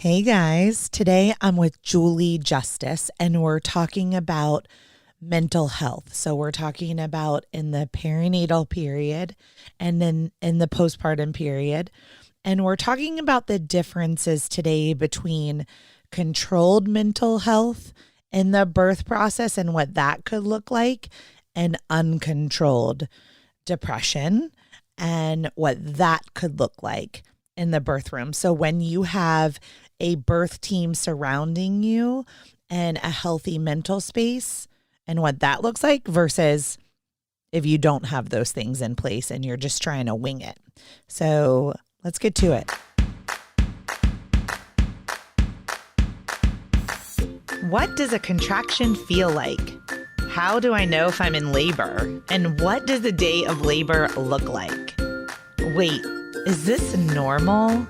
Hey guys, today I'm with Julie Justice and we're talking about mental health. So we're talking about in the perinatal period and then in the postpartum period. And we're talking about the differences today between controlled mental health in the birth process and what that could look like, and uncontrolled depression and what that could look like in the birth room. So when you have a birth team surrounding you and a healthy mental space and what that looks like versus if you don't have those things in place and you're just trying to wing it. So let's get to it. What does a contraction feel like? How do I know if I'm in labor? And what does a day of labor look like? Wait, is this normal?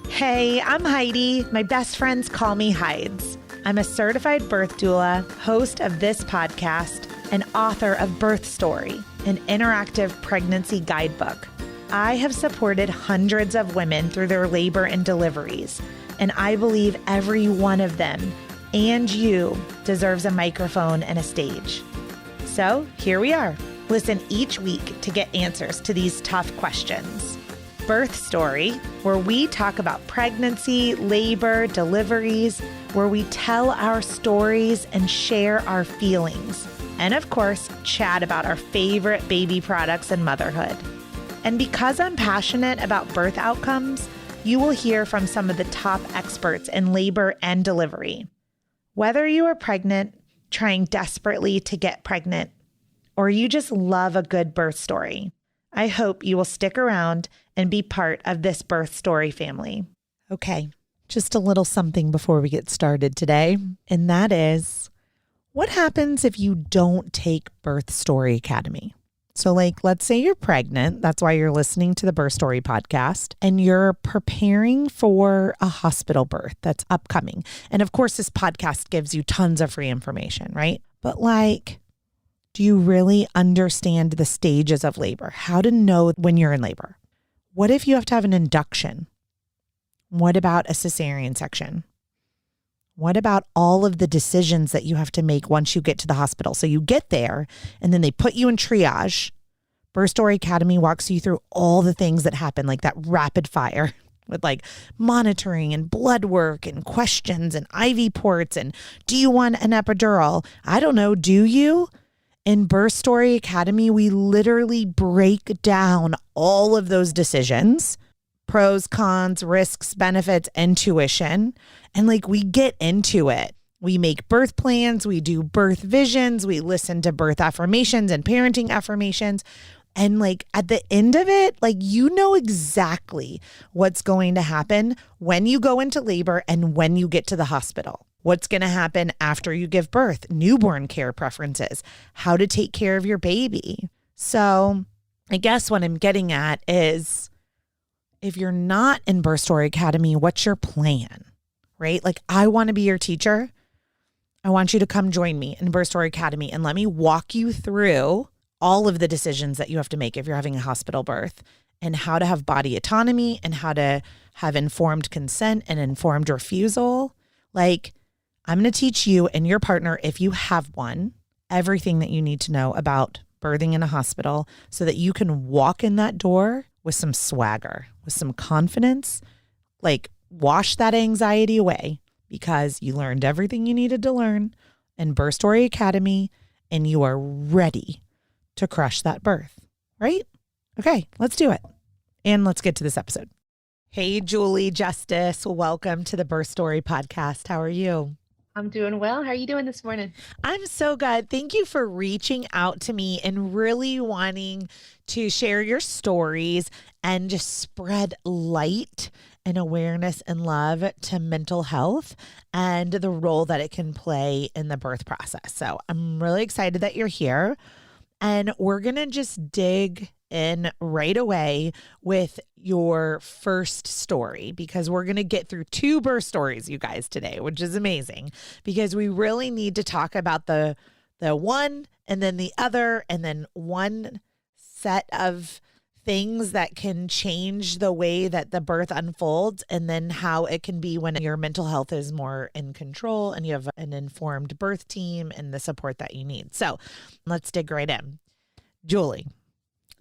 Hey, I'm Heidi. My best friends call me Hides. I'm a certified birth doula, host of this podcast, and author of Birth Story, an interactive pregnancy guidebook. I have supported hundreds of women through their labor and deliveries, and I believe every one of them, and you, deserves a microphone and a stage. So here we are. Listen each week to get answers to these tough questions. Birth Story, where we talk about pregnancy, labor, deliveries, where we tell our stories and share our feelings. And of course, chat about our favorite baby products and motherhood. And because I'm passionate about birth outcomes, you will hear from some of the top experts in labor and delivery. Whether you are pregnant, trying desperately to get pregnant, or you just love a good birth story, I hope you will stick around and be part of this Birth Story family. Okay, just a little something before we get started today, and that is, what happens if you don't take Birth Story Academy? So let's say you're pregnant, that's why you're listening to the Birth Story podcast, and you're preparing for a hospital birth that's upcoming. And of course, this podcast gives you tons of free information, right? But do you really understand the stages of labor? How to know when you're in labor? What if you have to have an induction? What about a cesarean section? What about all of the decisions that you have to make once you get to the hospital? So you get there and then they put you in triage. Birth Story Academy walks you through all the things that happen, like that rapid fire with monitoring and blood work and questions and IV ports. And do you want an epidural? I don't know. Do you? In Birth Story Academy, we literally break down all of those decisions, pros, cons, risks, benefits, intuition, and we get into it. We make birth plans, we do birth visions, we listen to birth affirmations and parenting affirmations. And at the end of it, you know exactly what's going to happen when you go into labor and when you get to the hospital. What's going to happen after you give birth, newborn care preferences, how to take care of your baby. So I guess what I'm getting at is, if you're not in Birth Story Academy, what's your plan, right? I want to be your teacher. I want you to come join me in Birth Story Academy and let me walk you through all of the decisions that you have to make if you're having a hospital birth, and how to have body autonomy and how to have informed consent and informed refusal. I'm going to teach you and your partner, if you have one, everything that you need to know about birthing in a hospital so that you can walk in that door with some swagger, with some confidence, wash that anxiety away because you learned everything you needed to learn in Birth Story Academy and you are ready to crush that birth, right? Okay, let's do it. And let's get to this episode. Hey, Julie Justice, welcome to the Birth Story podcast. How are you? I'm doing well. How are you doing this morning? I'm so good. Thank you for reaching out to me and really wanting to share your stories and just spread light and awareness and love to mental health and the role that it can play in the birth process. So I'm really excited that you're here, and we're going to just dig in right away with your first story, because we're going to get through 2 birth stories, you guys, today, which is amazing, because we really need to talk about the one and then the other, and then one set of things that can change the way that the birth unfolds, and then how it can be when your mental health is more in control and you have an informed birth team and the support that you need. So let's dig right in. Julie,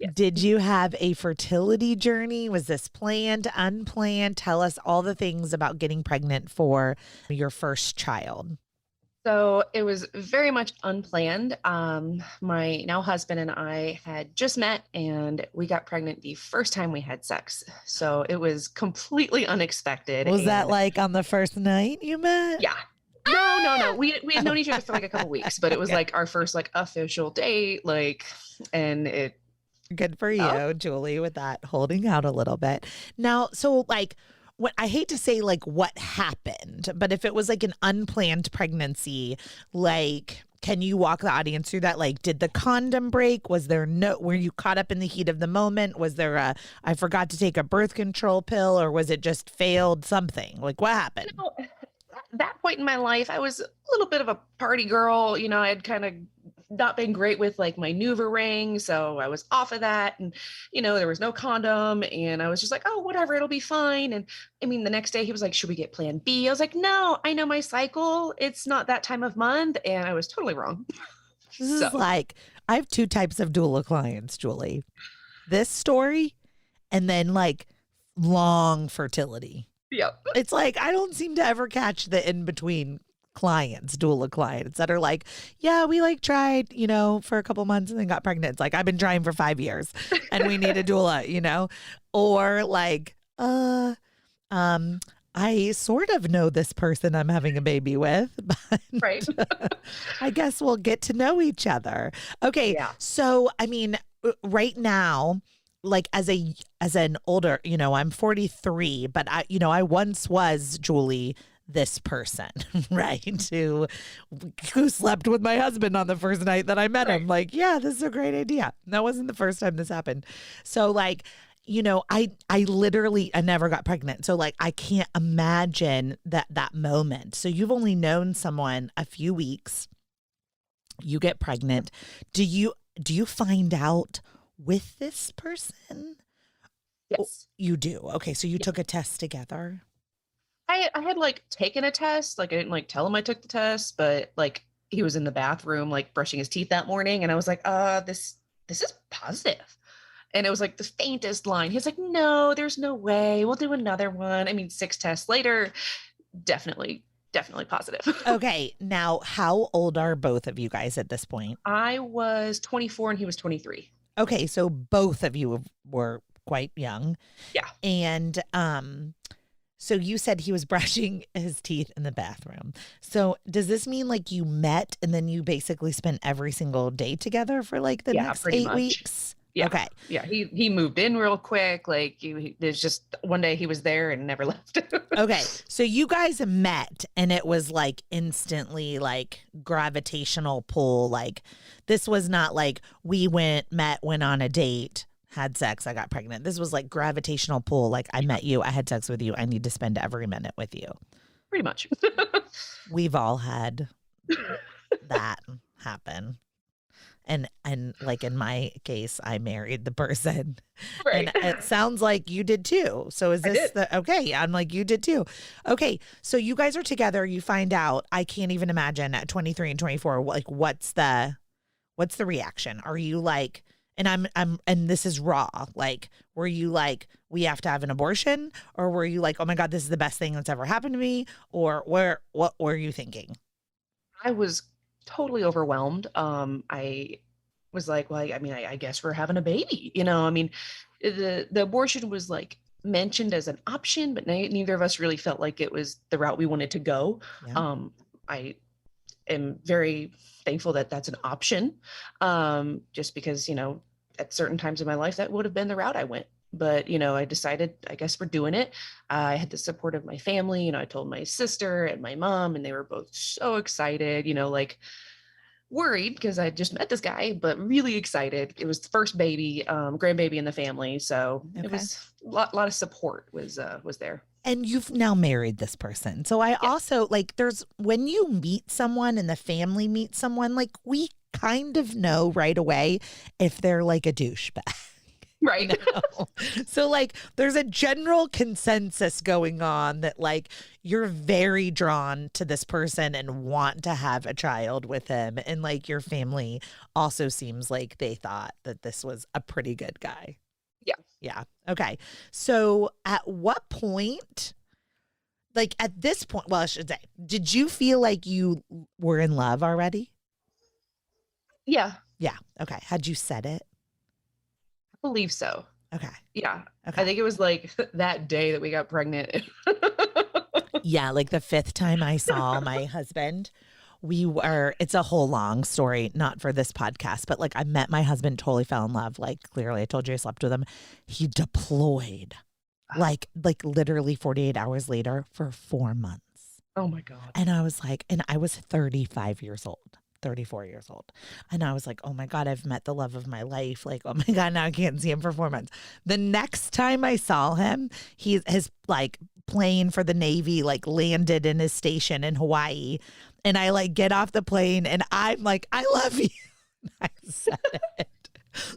Yes. did you have a fertility journey? Was this planned, unplanned? Tell us all the things about getting pregnant for your first child. So it was very much unplanned. My now husband and I had just met and we got pregnant the first time we had sex. So it was completely unexpected. Was that And like on the first night you met? yeah. No. We had known each other for like a couple weeks, but it was Okay. like our first like official date, and it Good for you, Julie, with that holding out a little bit. Now, so like, what I hate to say like what happened, but if it was like an unplanned pregnancy, like, can you walk the audience through that? Like, did the condom break? Were you caught up in the heat of the moment? Was there I forgot to take a birth control pill, or was it just failed something? Like, what happened? At that point in my life, I was a little bit of a party girl. I had kind of not been great with like my NuvaRing, so I was off of that, and there was no condom, and I was just like, oh, whatever, it'll be fine. And I mean, the next day he was like, should we get Plan B? I was like, no, I know my cycle. It's not that time of month, and I was totally wrong. This is like, I have two types of doula clients, Julie. This story, and then like long fertility. Yep. It's like, I don't seem to ever catch the in between clients, doula clients that are like, yeah, we like tried, for a couple months and then got pregnant. It's like, I've been trying for 5 years and we need a doula, or like, I sort of know this person I'm having a baby with, but Right. I guess we'll get to know each other. Okay. Yeah. So, I mean, right now, like as an older, I'm 43, but I once was, Julie, this person, right? Who slept with my husband on the first night that I met him. Like, yeah, this is a great idea. That wasn't the first time this happened. So like, I literally, I never got pregnant. So like, I can't imagine that moment. So you've only known someone a few weeks, you get pregnant. Do you find out with this person? Yes. You do. Okay. So you took a test together. I had like taken a test. Like I didn't like tell him I took the test, but like he was in the bathroom like brushing his teeth that morning, and I was like, this is positive. And it was like the faintest line. He's like, no, there's no way. We'll do another one. I mean, 6 tests later, definitely positive. Okay. Now, how old are both of you guys at this point? I was 24 and he was 23. Okay. So both of you were quite young. Yeah. And so you said he was brushing his teeth in the bathroom. So does this mean like you met and then you basically spent every single day together for like the next 8 weeks? Yeah. Okay. Yeah. He moved in real quick. Like there's just one day he was there and never left. Okay. So you guys met and it was like instantly like gravitational pull. Like this was not like we went on a date, had sex, I got pregnant. This was like gravitational pull. Like I met you, I had sex with you, I need to spend every minute with you. Pretty much. We've all had that happen. And like in my case, I married the person. Right. And it sounds like you did too. So is this okay? I'm like, you did too. Okay. So you guys are together, you find out. I can't even imagine at 23 and 24, like what's the reaction? Are you like, and and this is raw. Like, were you like, we have to have an abortion? Or were you like, oh my God, this is the best thing that's ever happened to me? Or what were you thinking? I was totally overwhelmed. I was like, well, I mean, I guess we're having a baby, I mean, the abortion was like mentioned as an option, but neither of us really felt like it was the route we wanted to go. Yeah. I am very thankful that that's an option. Just because, at certain times in my life, that would have been the route I went. But, I decided, I guess we're doing it. I had the support of my family. I told my sister and my mom, and they were both so excited, like worried because I just met this guy, but really excited. It was the first baby, grandbaby in the family. So It was a lot of support was there. And you've now married this person. So I also like, when you meet someone and the family meets someone, like we kind of know right away if they're like a douchebag. Right. No. So like there's a general consensus going on that like you're very drawn to this person and want to have a child with him. And like your family also seems like they thought that this was a pretty good guy. Yeah. Yeah. Okay. So at what point, like at this point, well, I should say, did you feel like you were in love already? Yeah. Yeah. Okay. Had you said it? I believe so. Okay. Yeah. I Okay. think it was like that day that we got pregnant. Yeah. Like the fifth time I saw my husband, it's a whole long story, not for this podcast, but like I met my husband, totally fell in love. Like clearly I told you I slept with him. He deployed like literally 48 hours later for 4 months. Oh my God. And I was like, and I was 35 years old. 34 years old. And I was like, oh my God, I've met the love of my life. Like, oh my God, now I can't see him for 4 months. The next time I saw him, his like plane for the Navy like landed in his station in Hawaii. And I like get off the plane and I'm like, I love you. I said it.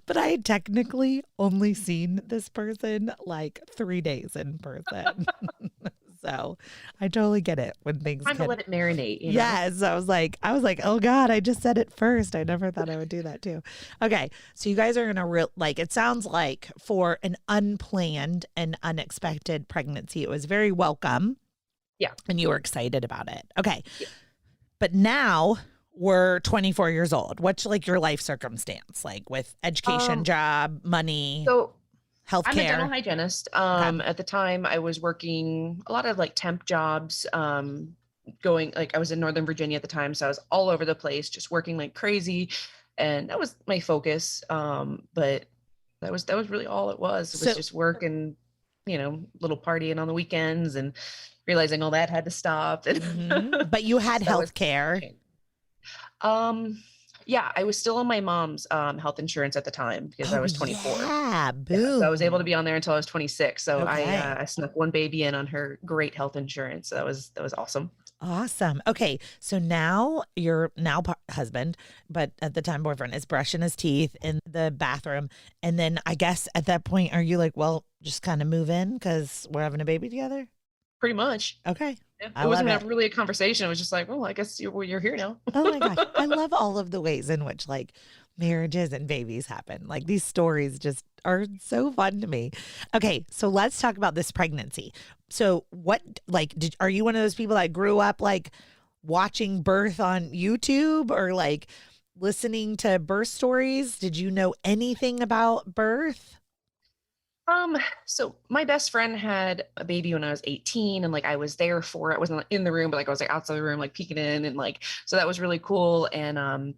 But I had technically only seen this person like 3 days in person. So I totally get it when things Time to let it marinate, you know? Yes. I was like, oh God, I just said it first. I never thought I would do that too. Okay. So you guys are gonna like it sounds like for an unplanned and unexpected pregnancy, it was very welcome. Yeah. And you were excited about it. Okay. Yeah. But now we're 24 years old. What's like your life circumstance? Like with education, job, money, So healthcare? I'm a dental hygienist. Okay. At the time I was working a lot of like temp jobs, going like I was in Northern Virginia at the time. So I was all over the place, just working like crazy. And that was my focus. But that was really all it was. It was So just work and, little partying on the weekends and realizing all that had to stop. And but you had so that was healthcare. yeah, I was still on my mom's health insurance at the time because I was 24. Yeah, Yeah, boom. so I was able to be on there until I was 26. So Okay. I snuck one baby in on her great health insurance. So that was awesome. Awesome. Okay, so now your husband, but at the time boyfriend, is brushing his teeth in the bathroom, and then I guess at that point, are you like, well, just kind of move in because we're having a baby together? Pretty much. Okay. Yeah. I It wasn't love it. really a conversation. It was just like, well, I guess you're here now. Oh my gosh. I love all of the ways in which like marriages and babies happen. Like these stories just are so fun to me. Okay, so let's talk about this pregnancy. So what like are you one of those people that grew up like watching birth on YouTube or like listening to birth stories? Did you know anything about birth? So my best friend had a baby when I was 18 and like I was there for it. I wasn't in the room, but like I was like outside the room, like peeking in and like, so that was really cool. And,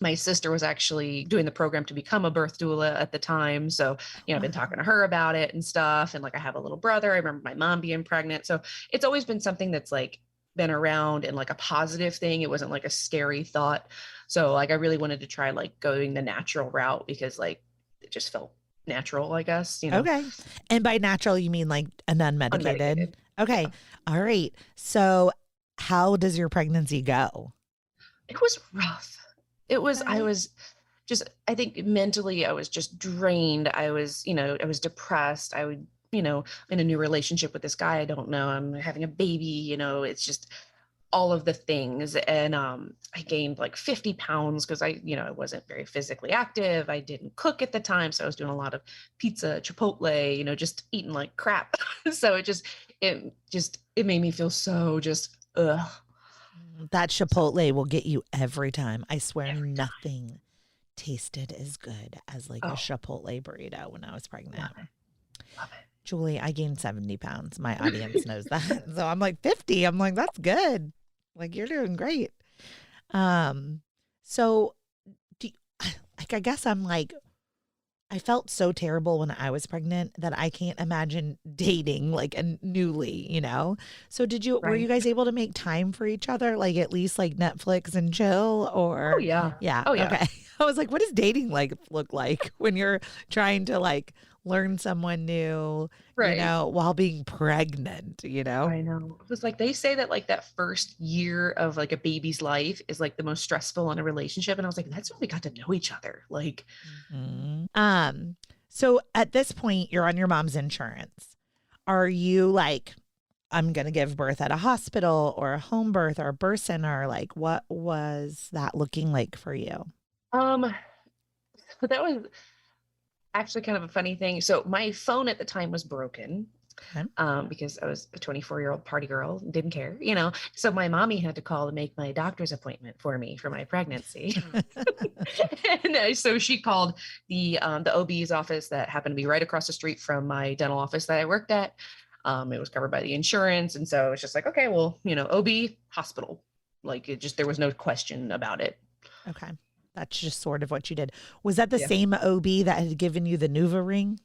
my sister was actually doing the program to become a birth doula at the time. So, I've been talking to her about it and stuff. And like, I have a little brother. I remember my mom being pregnant. So it's always been something that's like been around and like a positive thing. It wasn't like a scary thought. So like, I really wanted to try like going the natural route because like, it just felt natural, I guess, Okay. And by natural, you mean like an unmedicated? unmedicated. Okay. Yeah. All right. So how does your pregnancy go? It was rough. I Okay. was just, I think mentally I was just drained. I was depressed. I would, in a new relationship with this guy I don't know. I'm having a baby, it's just all of the things. And I gained like 50 pounds because I wasn't very physically active. I didn't cook at the time. So I was doing a lot of pizza, Chipotle, just eating like crap. So it made me feel so just, ugh. That So Chipotle will get you every time. I swear every time. nothing tasted as good as like a Oh, Chipotle burrito when I was pregnant. love it. Love it. Julie, I gained 70 pounds. My audience knows that. So I'm like 50. I'm like, that's good. Like you're doing great. So do you, like I guess I'm like I felt so terrible when I was pregnant that I can't imagine dating like a newly. So were you Right. guys able to make time for each other? Like at least like Netflix and chill Oh or yeah. yeah, Oh yeah. okay. I was like, what does dating like look like when you're trying to like learn someone new, Right. while being pregnant? I know. It was like they say that like that first year of like a baby's life is like the most stressful in a relationship. And I was like, that's when we got to know each other. Like, Mhm. So at this point, you're on your mom's insurance. Are you like, I'm going to give birth at a hospital or a home birth or a birth center? Like, what was that looking like for you? Um, but that was actually kind of a funny thing. So my phone at the time was broken, Okay. because I was a 24-year-old party girl, didn't care, you know. So my mommy had to call to make my doctor's appointment for me for my pregnancy. And so she called the OB's office that happened to be right across the street from my dental office that I worked at. It was covered by the insurance, and so it's just like, okay, well, you know, OB hospital, like it just there was no question about it. Okay. That's just sort of what you did. Was that the Yeah. same OB that had given you the Nuva ring?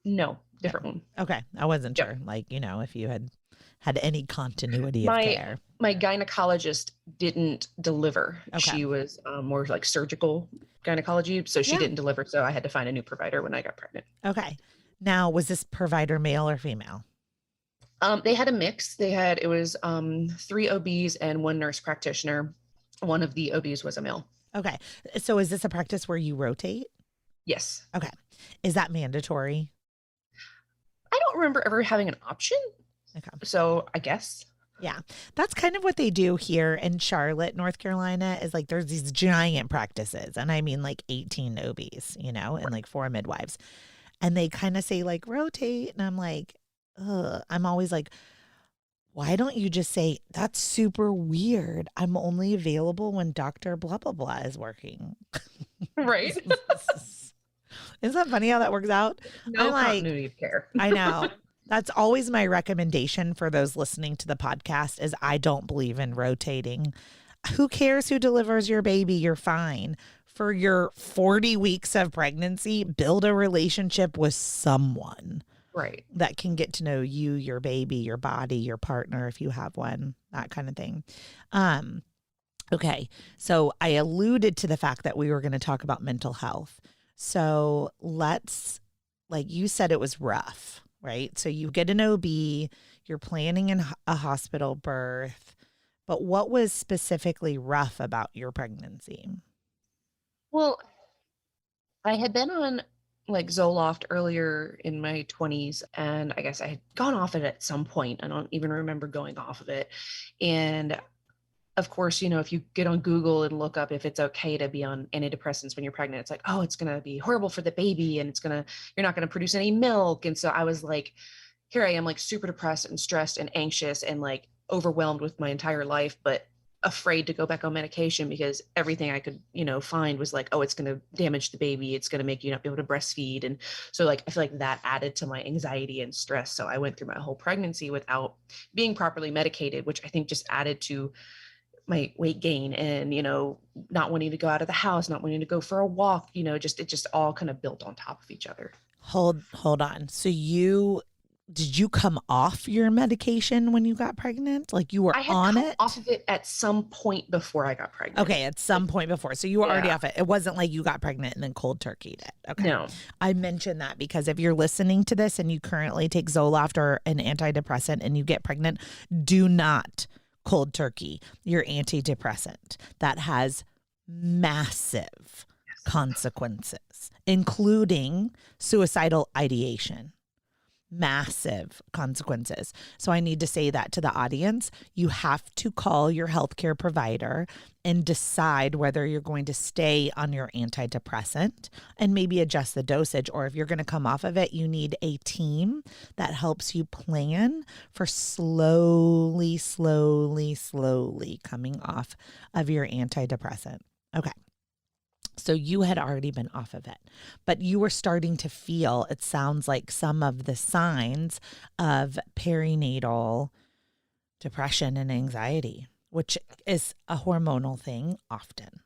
No, No. different one. Okay. I wasn't Yep. sure. Like, if you had any continuity of My care. my gynecologist didn't deliver. Okay. She was more like surgical gynecology, so she Yeah. didn't deliver. So I had to find a new provider when I got pregnant. Okay. Now, was this provider male or female? They had a mix. It was 3 OBs and 1 nurse practitioner. One of the OBs was a male. Okay. So is this a practice where you rotate? Yes. Okay. Is that mandatory? I don't remember ever having an option. Okay. So I guess. Yeah. That's kind of what they do here in Charlotte, North Carolina, is like there's these giant practices. And I mean like 18 OBs, and like 4 midwives. And they kind of say like rotate. And I'm like, ugh. I'm always like, why don't you just say, that's super weird. I'm only available when Dr. blah, blah, blah is working. Right. Isn't that funny how that works out? No I'm like, continuity of care. I know. That's always my recommendation for those listening to the podcast is I don't believe in rotating. Who cares who delivers your baby? You're fine. For your 40 weeks of pregnancy, build a relationship with someone. Right. That can get to know you, your baby, your body, your partner, if you have one, that kind of thing. Okay. So I alluded to the fact that we were going to talk about mental health. So let's, like you said, it was rough, right? So you get an OB, you're planning a hospital birth, but what was specifically rough about your pregnancy? Well, I had been on like Zoloft earlier in my 20s, and I guess I had gone off it at some point. I don't even remember going off of it. And of course, if you get on Google and look up if it's okay to be on antidepressants when you're pregnant, it's like, oh, it's going to be horrible for the baby and you're not going to produce any milk. And so I was like, here I am, like super depressed and stressed and anxious and like overwhelmed with my entire life, but afraid to go back on medication because everything I could, find was like, oh, it's going to damage the baby. It's going to make you not be able to breastfeed. And so like, I feel like that added to my anxiety and stress. So I went through my whole pregnancy without being properly medicated, which I think just added to my weight gain and, not wanting to go out of the house, not wanting to go for a walk, it just all kind of built on top of each other. Hold on. So did you come off your medication when you got pregnant? Like you were I had on come it? off of it at some point before I got pregnant. Okay, at some point before. So you were already Yeah. off it. It wasn't like you got pregnant and then cold turkeyed it. Okay. No. I mentioned that because if you're listening to this and you currently take Zoloft or an antidepressant and you get pregnant, do not cold turkey your antidepressant. That has massive consequences, including suicidal ideation. Massive consequences. So I need to say that to the audience. You have to call your healthcare provider and decide whether you're going to stay on your antidepressant and maybe adjust the dosage. Or if you're going to come off of it, you need a team that helps you plan for slowly coming off of your antidepressant. Okay. So you had already been off of it, but you were starting to feel, it sounds like, some of the signs of perinatal depression and anxiety, which is a hormonal thing often.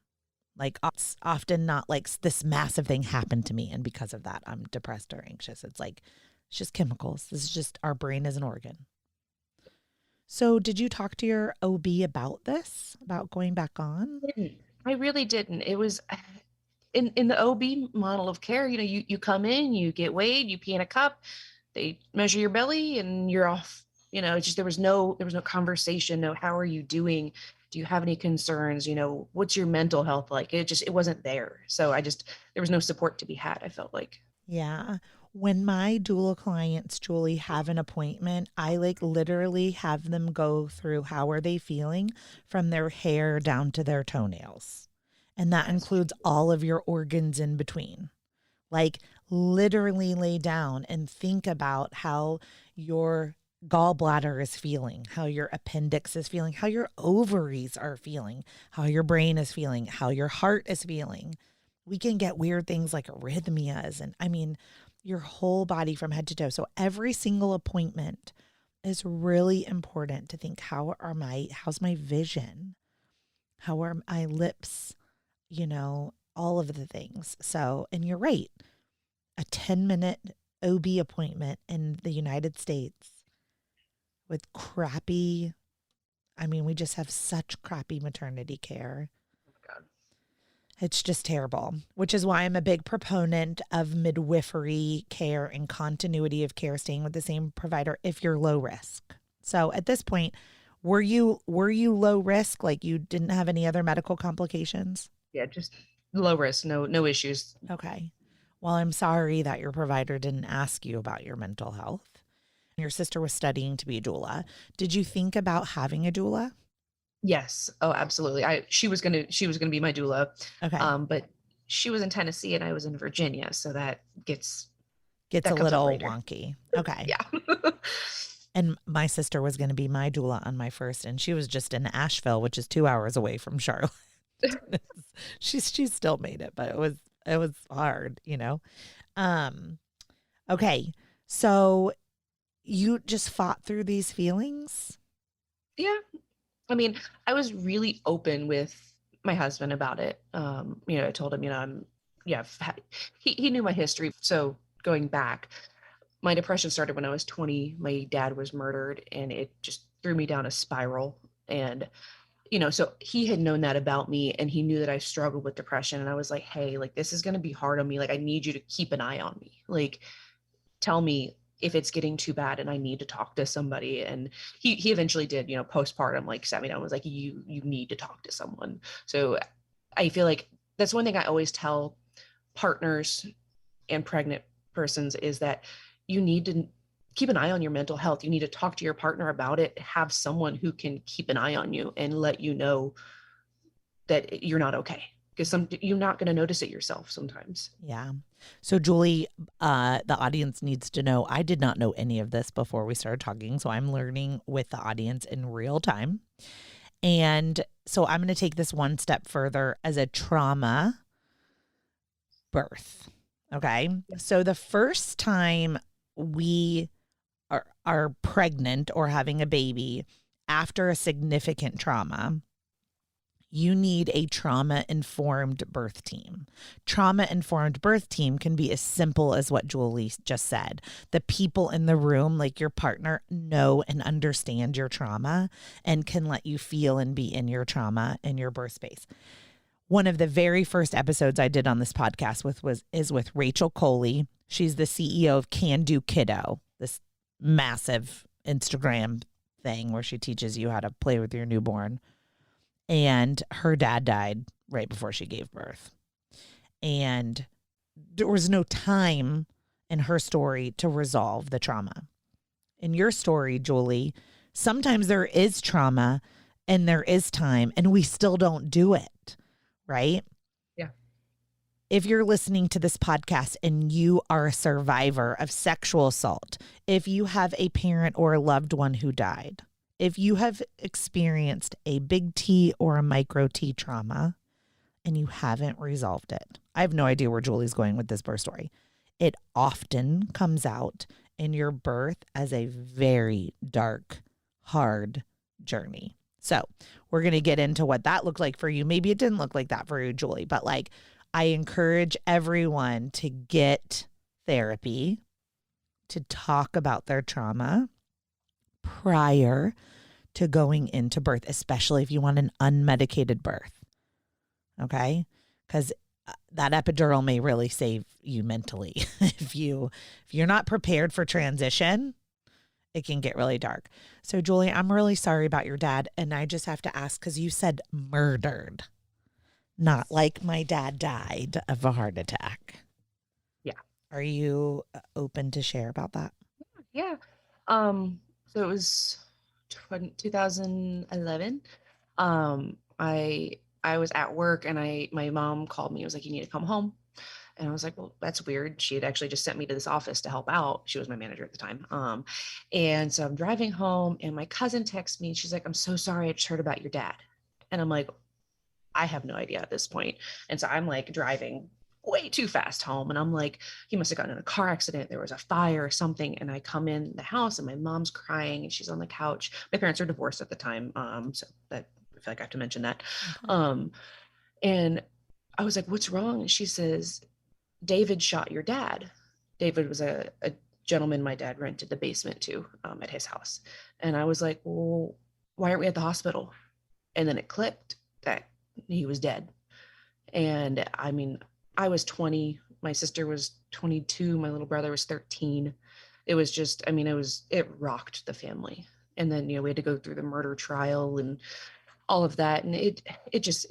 Like it's often not like this massive thing happened to me and because of that, I'm depressed or anxious. It's like, it's just chemicals. This is just our brain as an organ. So did you talk to your OB about this, about going back on? I really didn't. It was in the OB model of care, you come in, you get weighed, you pee in a cup, they measure your belly and you're off, It's just, there was no conversation. No, how are you doing? Do you have any concerns? What's your mental health like? It wasn't there. So there was no support to be had, I felt like. Yeah. When my doula clients, Julie, have an appointment, I like literally have them go through how are they feeling from their hair down to their toenails. And that Yes. includes all of your organs in between. Like literally lay down and think about how your gallbladder is feeling, how your appendix is feeling, how your ovaries are feeling, how your brain is feeling, how your heart is feeling. We can get weird things like arrhythmias and I mean, your whole body from head to toe. So every single appointment is really important to think how's my vision? How are my lips? All of the things. So, and you're right. A 10-minute OB appointment in the United States with we just have such crappy maternity care. God. It's just terrible, which is why I'm a big proponent of midwifery care and continuity of care, staying with the same provider if you're low risk. So at this point, were you low risk? Like you didn't have any other medical complications? Yeah, just low risk, no issues. Okay. Well, I'm sorry that your provider didn't ask you about your mental health. Your sister was studying to be a doula. Did you think about having a doula? Yes. Oh, absolutely. She was gonna be my doula. Okay. But she was in Tennessee and I was in Virginia, so that Gets a comes up little later. wonky. Okay. Yeah. And my sister was going to be my doula on my first, and she was just in Asheville, which is 2 hours away from Charlotte. she still made it, but it was hard. Okay. So you just fought through these feelings? Yeah. I mean, I was really open with my husband about it. I told him, he knew my history. So going back, my depression started when I was 20. My dad was murdered and it just threw me down a spiral. And, so he had known that about me and he knew that I struggled with depression. And I was like, hey, like, this is going to be hard on me. Like, I need you to keep an eye on me. Like, tell me if it's getting too bad and I need to talk to somebody. And he eventually did, postpartum, like sat me down and was like, you need to talk to someone. So I feel like that's one thing I always tell partners and pregnant persons is that you need to keep an eye on your mental health. You need to talk to your partner about it, have someone who can keep an eye on you and let you know that you're not okay. Because you're not going to notice it yourself sometimes. Yeah. So Julie, the audience needs to know, I did not know any of this before we started talking. So I'm learning with the audience in real time. And so I'm going to take this one step further as a trauma birth. Okay. Yeah. So the first time we are pregnant or having a baby after a significant trauma, you need a trauma-informed birth team. Trauma-informed birth team can be as simple as what Julie just said. The people in the room, like your partner, know and understand your trauma and can let you feel and be in your trauma in your birth space. One of the very first episodes I did on this podcast is with Rachel Coley. She's the CEO of Can Do Kiddo, this massive Instagram thing where she teaches you how to play with your newborn. And her dad died right before she gave birth. And there was no time in her story to resolve the trauma. In your story, Julie, sometimes there is trauma and there is time and we still don't do it, right? Yeah. If you're listening to this podcast and you are a survivor of sexual assault, if you have a parent or a loved one who died, if you have experienced a big T or a micro T trauma and you haven't resolved it, I have no idea where Julie's going with this birth story. It often comes out in your birth as a very dark, hard journey. So we're going to get into what that looked like for you. Maybe it didn't look like that for you, Julie, but like I encourage everyone to get therapy, to talk about their trauma prior to going into birth, especially if you want an unmedicated birth. Okay? Because that epidural may really save you mentally. If you're not prepared for transition it can get really dark. So, Julie, I'm really sorry about your dad. And I just have to ask because you said murdered, not like my dad died of a heart attack. Yeah. Are you open to share about that? Yeah. So it was 2011. I was at work and my mom called me. It was like, you need to come home. And I was like, well, that's weird. She had actually just sent me to this office to help out. She was my manager at the time. And so I'm driving home and my cousin texts me. She's like, I'm so sorry. I just heard about your dad. And I'm like, I have no idea at this point. And so I'm like driving way too fast home. And I'm like, he must have gotten in a car accident. There was a fire or something. And I come in the house and my mom's crying and she's on the couch. My parents are divorced at the time. So that I feel like I have to mention that. Okay. And I was like, what's wrong? And she says, David shot your dad. David was a gentleman my dad rented the basement to at his house. And I was like, well, why aren't we at the hospital? And then it clicked that he was dead. And I mean, I was 20, my sister was 22, my little brother was 13. It was just, I mean, it rocked the family. And then, we had to go through the murder trial and all of that. And it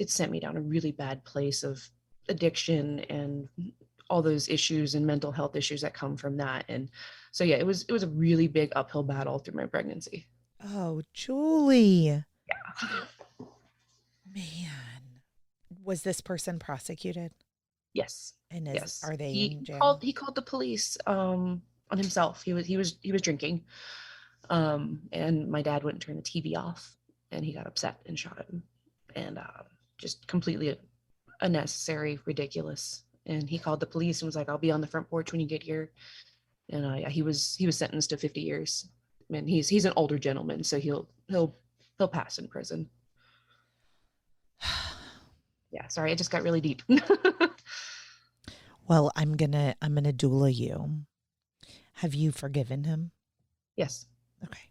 sent me down a really bad place of addiction and all those issues and mental health issues that come from that. And so, yeah, it was a really big uphill battle through my pregnancy. Oh, Julie. Yeah. Man. Was this person prosecuted? Yes. And Yes. are they He in jail? called the police on himself. He was drinking. And my dad wouldn't turn the TV off and he got upset and shot him. And just completely unnecessary, ridiculous. And he called the police and was like, I'll be on the front porch when you get here. And yeah, he was sentenced to 50 years. I mean, he's an older gentleman, so he'll pass in prison. Yeah, sorry, it just got really deep. Well, I'm gonna doula you. Have you forgiven him? Yes. Okay.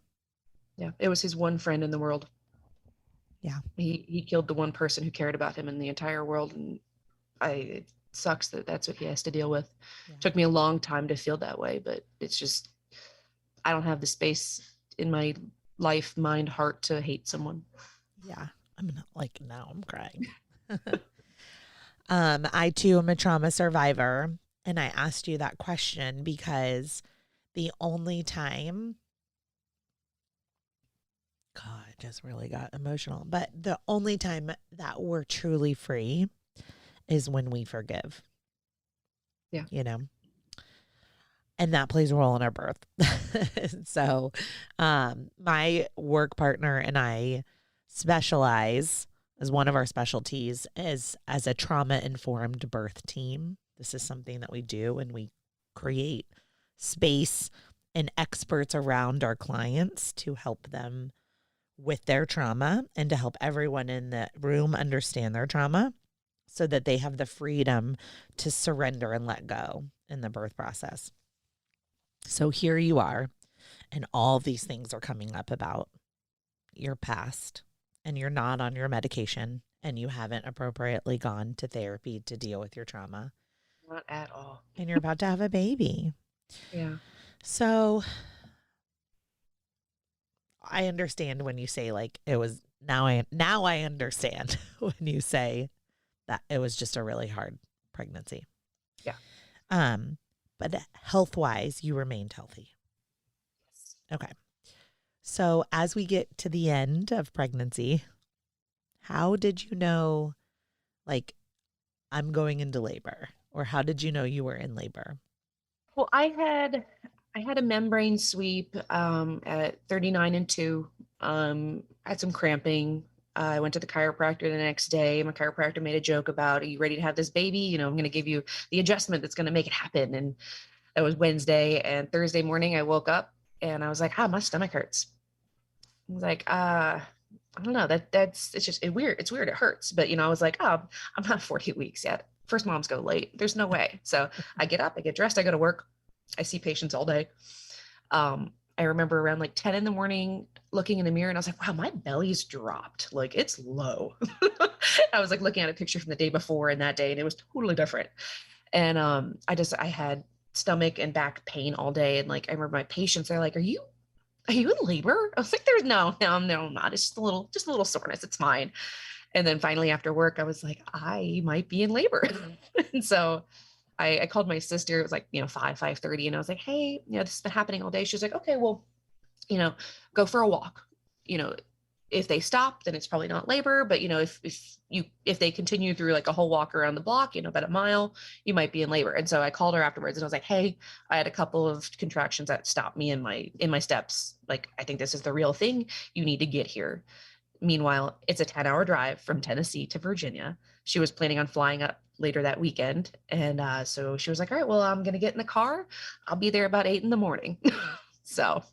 Yeah, it was his one friend in the world. Yeah. He killed the one person who cared about him in the entire world, and it sucks that that's what he has to deal with. Yeah. Took me a long time to feel that way, but it's just I don't have the space in my life, mind, heart to hate someone. Yeah. I'm not like now I'm crying. I too am a trauma survivor. And I asked you that question because the only time, God, it just really got emotional, but the only time that we're truly free is when we forgive. Yeah. And that plays a role in our birth. So my work partner and I specialize, as one of our specialties, is as a trauma-informed birth team. This is something that we do, and we create space and experts around our clients to help them with their trauma and to help everyone in the room understand their trauma so that they have the freedom to surrender and let go in the birth process. So here you are, and all these things are coming up about your past, and you're not on your medication, and you haven't appropriately gone to therapy to deal with your trauma. Not at all. And you're about to have a baby. Yeah. So I understand when you say like it was now I understand when you say that it was just a really hard pregnancy. Yeah. But health-wise, you remained healthy. Yes. Okay. So as we get to the end of pregnancy, how did you know, like, I'm going into labor? Or how did you know you were in labor? Well, I had a membrane sweep at 39 and 2. Had some cramping. I went to the chiropractor the next day. My chiropractor made a joke about, are you ready to have this baby? I'm going to give you the adjustment that's going to make it happen. And that was Wednesday. And Thursday morning, I woke up and I was like, my stomach hurts. I was like, I don't know. It's weird. It's weird. It hurts. But, I was like, I'm not 40 weeks yet. First moms go late. There's no way. So I get up, I get dressed, I go to work. I see patients all day. I remember around like 10 in the morning looking in the mirror and I was like, wow, my belly's dropped. Like it's low. I was like looking at a picture from the day before and that day and it was totally different. And I had stomach and back pain all day. And like, I remember my patients, they're like, are you are you in labor? I was like, there's no, I'm not. It's just a little soreness. It's fine. And then finally after work, I was like, I might be in labor. And so I called my sister. It was like, 5:30. And I was like, hey, this has been happening all day. She's like, okay, well, you know, go for a walk. You know, if they stop, then it's probably not labor. But if they continue through like a whole walk around the block, about a mile, you might be in labor. And so I called her afterwards and I was like, hey, I had a couple of contractions that stopped me in my steps. Like, I think this is the real thing. You need to get here. Meanwhile, it's a 10-hour drive from Tennessee to Virginia. She was planning on flying up later that weekend. And so she was like, all right, well, I'm going to get in the car. I'll be there about 8 a.m. So,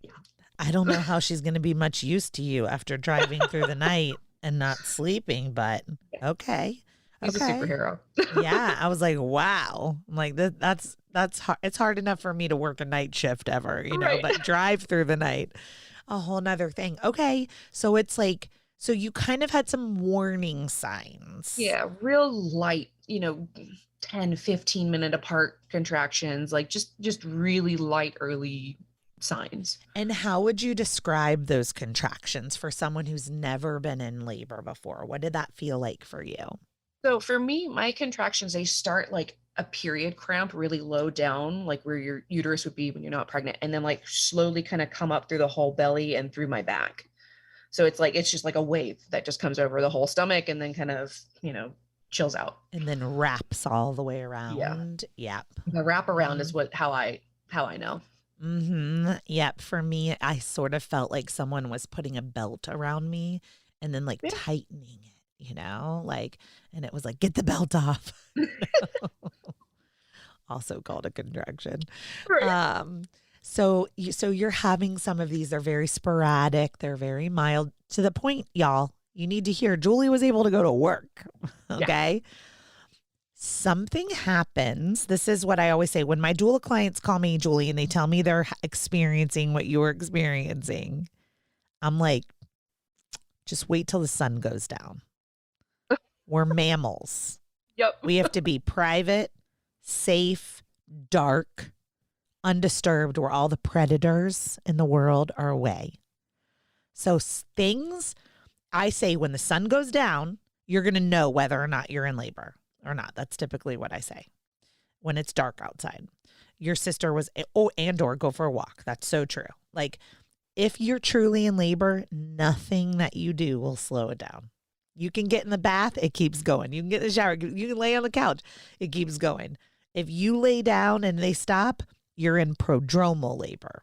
yeah. I don't know how she's going to be much use to you after driving through the night and not sleeping, but okay. He's a superhero. Yeah. I was like, wow. I'm like, that's hard. It's hard enough for me to work a night shift ever, Right. but drive through the night, a whole nother thing. Okay. So it's like, so you kind of had some warning signs. Yeah, real light, 10, 15-minute apart contractions, like just really light early signs. And how would you describe those contractions for someone who's never been in labor before? What did that feel like for you? So for me, my contractions, they start like a period cramp really low down, like where your uterus would be when you're not pregnant, and then like slowly kind of come up through the whole belly and through my back. So it's just like a wave that just comes over the whole stomach and then kind of, chills out. And then wraps all the way around. Yeah. Yep. The wrap around is how I know. Yep. For me, I sort of felt like someone was putting a belt around me and then like tightening it, and it was like, get the belt off. Also called a contraction. Right. So you're having some of these. They're very sporadic. They're very mild. To the point, y'all, you need to hear Julie was able to go to work. Okay. Yeah. Something happens. This is what I always say. When my doula clients call me Julie and they tell me they're experiencing what you're experiencing, I'm like, just wait till the sun goes down. We're mammals. Yep. We have to be private, safe, dark, undisturbed, where all the predators in the world are away. So things, I say, when the sun goes down, you're going to know whether or not you're in labor or not. That's typically what I say when it's dark outside. Your sister was, or go for a walk. That's so true. Like, if you're truly in labor, nothing that you do will slow it down. You can get in the bath, it keeps going. You can get in the shower, you can lay on the couch, it keeps going. If you lay down and they stop, you're in prodromal labor.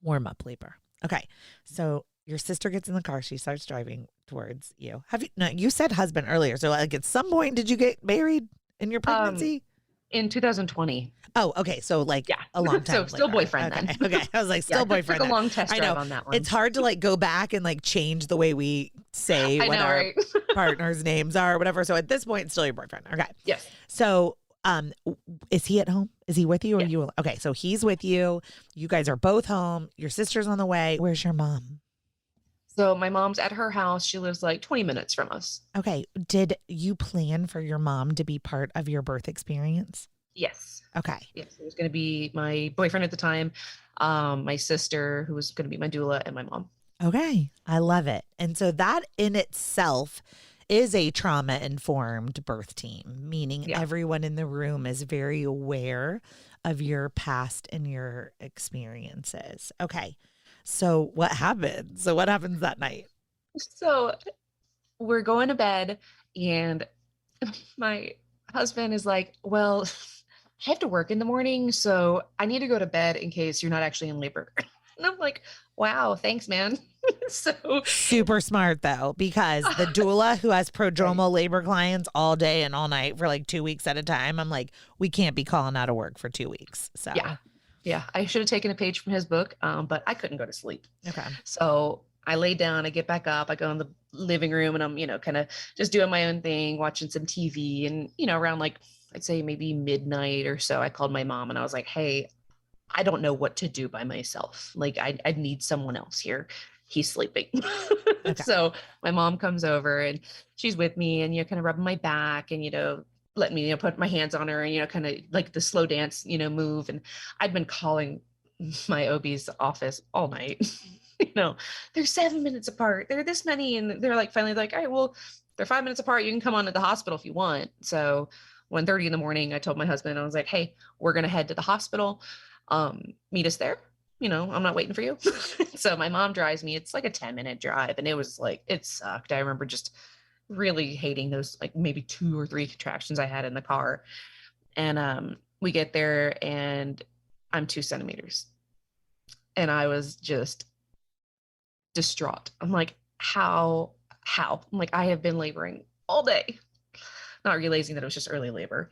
Warm up labor. Okay. So your sister gets in the car. She starts driving towards you. You said husband earlier. So like at some point, did you get married in your pregnancy? In 2020. Oh, okay. So like a long time. So still boyfriend then. Okay. I was like, still boyfriend. Took a long test drive on that one. It's hard to like go back and like change the way we say what our partners' names are or whatever. So at this point, it's still your boyfriend. Okay. Yes. So is he at home? Is he with you or are you? Okay. So he's with you. You guys are both home. Your sister's on the way. Where's your mom? So my mom's at her house. She lives like 20 minutes from us. Okay. Did you plan for your mom to be part of your birth experience? Yes. Okay. Yes. It was going to be my boyfriend at the time, my sister, who was going to be my doula, and my mom. Okay. I love it. And so that in itself is a trauma-informed birth team, meaning everyone in the room is very aware of your past and your experiences. Okay. So what happens? So what happens that night? So we're going to bed and my husband is like, well, I have to work in the morning, so I need to go to bed in case you're not actually in labor. And I'm like, wow, thanks, man. So super smart though, because the doula who has prodromal labor clients all day and all night for like 2 weeks at a time, I'm like, we can't be calling out of work for 2 weeks. So yeah, I should have taken a page from his book, but I couldn't go to sleep. Okay. So I lay down, I get back up, I go in the living room and I'm, kind of just doing my own thing, watching some TV. And, around like, I'd say maybe midnight or so, I called my mom and I was like, hey, I don't know what to do by myself. Like I need someone else here. He's sleeping. Okay. So my mom comes over and she's with me and, kind of rubbing my back and, let me, put my hands on her and, kind of like the slow dance, move. And I'd been calling my OB's office all night. They're 7 minutes apart. They're this many. And they're like, finally like, all right, well, they're 5 minutes apart. You can come on to the hospital if you want. So 1:30 in the morning, I told my husband, I was like, hey, we're going to head to the hospital. Meet us there. I'm not waiting for you. So my mom drives me. It's like a 10-minute drive. And it was like, it sucked. I remember just really hating those, like maybe 2 or 3 contractions I had in the car. And we get there and I'm 2 centimeters. And I was just distraught. I'm like, how? I'm like, I have been laboring all day, not realizing that it was just early labor,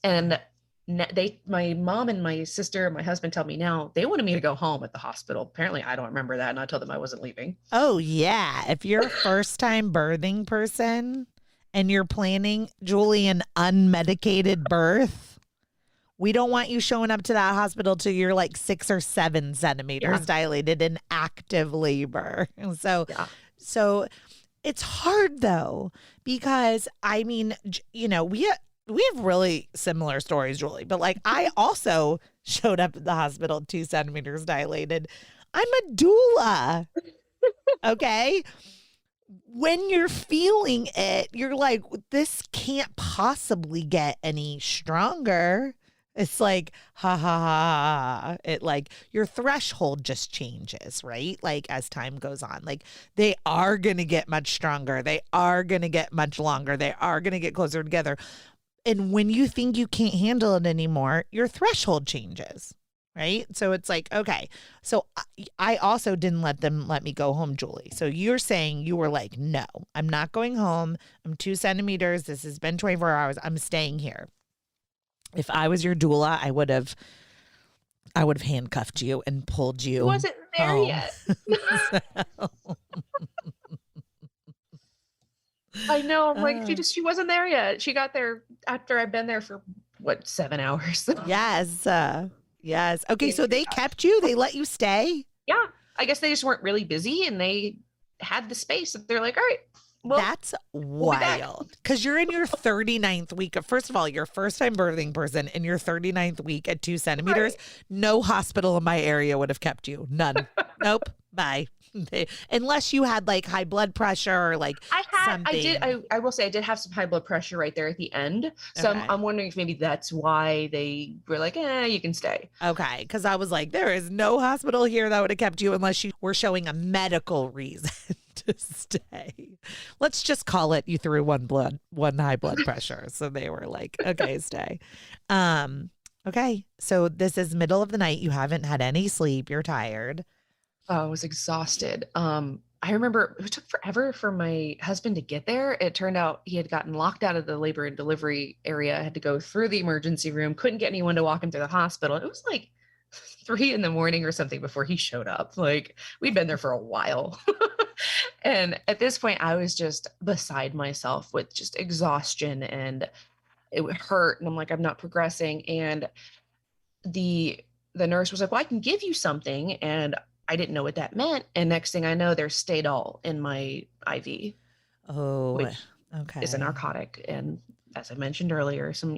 and my mom and my sister and my husband tell me now they wanted me to go home at the hospital. Apparently I don't remember that. And I told them I wasn't leaving. Oh yeah. If you're a first time birthing person and you're planning, Julie, an unmedicated birth, we don't want you showing up to that hospital till you're like 6 or 7 centimeters dilated in active labor. So it's hard though, because I mean, we have really similar stories, Julie, but like I also showed up at the hospital 2 centimeters dilated. I'm a doula. Okay. When you're feeling it, you're like, this can't possibly get any stronger. It's like, ha, ha, ha, ha. It like your threshold just changes, right? Like as time goes on, like they are going to get much stronger. They are going to get much longer. They are going to get closer together. And when you think you can't handle it anymore, your threshold changes, right? So it's like, okay. So I also didn't let me go home, Julie. So you're saying you were like, no, I'm not going home. I'm 2 centimeters. This has been 24 hours. I'm staying here. If I was your doula, I would have handcuffed you and pulled you. He wasn't there home. Yet. I know. I'm like, she wasn't there yet. She got there after I've been there for 7 hours. Yes. Yes. Okay. So they kept you, they let you stay. Yeah. I guess they just weren't really busy and they had the space. They're like, all right. Well, that's wild, because you're in your 39th week. First of all, you're a first-time birthing person in your 39th week at 2 centimeters. Right. No hospital in my area would have kept you. None. Nope. Bye. Unless you had like high blood pressure or like something. I will say I did have some high blood pressure right there at the end. So okay. I'm wondering if maybe that's why they were like, you can stay. Okay. Because I was like, there is no hospital here that would have kept you unless you were showing a medical reason to stay. Let's just call it you threw one high blood pressure. So they were like, okay, stay. Okay. So this is middle of the night. You haven't had any sleep. You're tired. I was exhausted. I remember it took forever for my husband to get there. It turned out he had gotten locked out of the labor and delivery area, had to go through the emergency room, couldn't get anyone to walk him to the hospital. It was like 3 a.m. or something before he showed up. Like we'd been there for a while. And at this point I was just beside myself with just exhaustion and it would hurt. And I'm like, I'm not progressing. And the nurse was like, well, I can give you something. And I didn't know what that meant. And next thing I know, there's Stadol in my IV. Oh, which okay. is a narcotic. And as I mentioned earlier, some,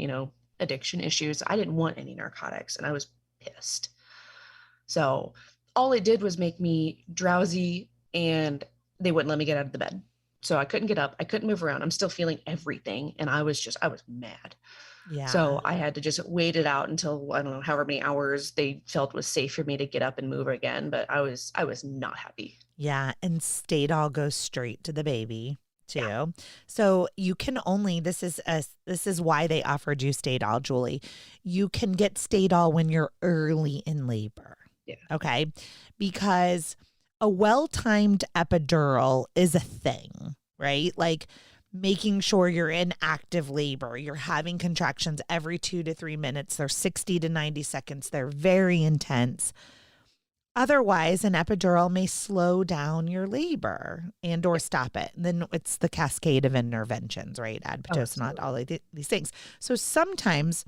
addiction issues. I didn't want any narcotics and I was pissed. So all it did was make me drowsy and they wouldn't let me get out of the bed. So I couldn't get up. I couldn't move around. I'm still feeling everything. And I was mad. Yeah. So I had to just wait it out until, I don't know, however many hours they felt was safe for me to get up and move again. But I was not happy. Yeah. And Stadol goes straight to the baby too. Yeah. So you can only, this is why they offered you Stadol, Julie. You can get Stadol when you're early in labor. Yeah. Okay. Because a well-timed epidural is a thing, right? Like making sure you're in active labor. You're having contractions every 2 to 3 minutes. They're 60 to 90 seconds. They're very intense. Otherwise, an epidural may slow down your labor and or stop it. And then it's the cascade of interventions, right? Adpitosinate, all of these things. So sometimes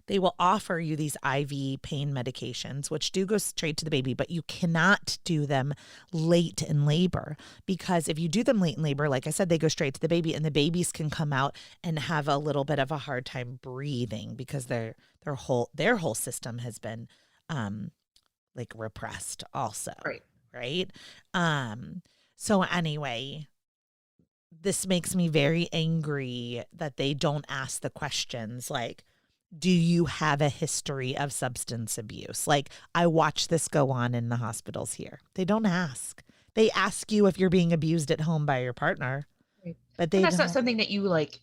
they will offer you these IV pain medications, which do go straight to the baby, but you cannot do them late in labor, because if you do them late in labor, like I said, they go straight to the baby and the babies can come out and have a little bit of a hard time breathing because their whole system has been um like repressed also, Right. right? So anyway, this makes me very angry that they don't ask the questions like, do you have a history of substance abuse? Like, I watch this go on in the hospitals here. They don't ask. They ask you if you're being abused at home by your partner, Right. but And they that's not don't. something that you like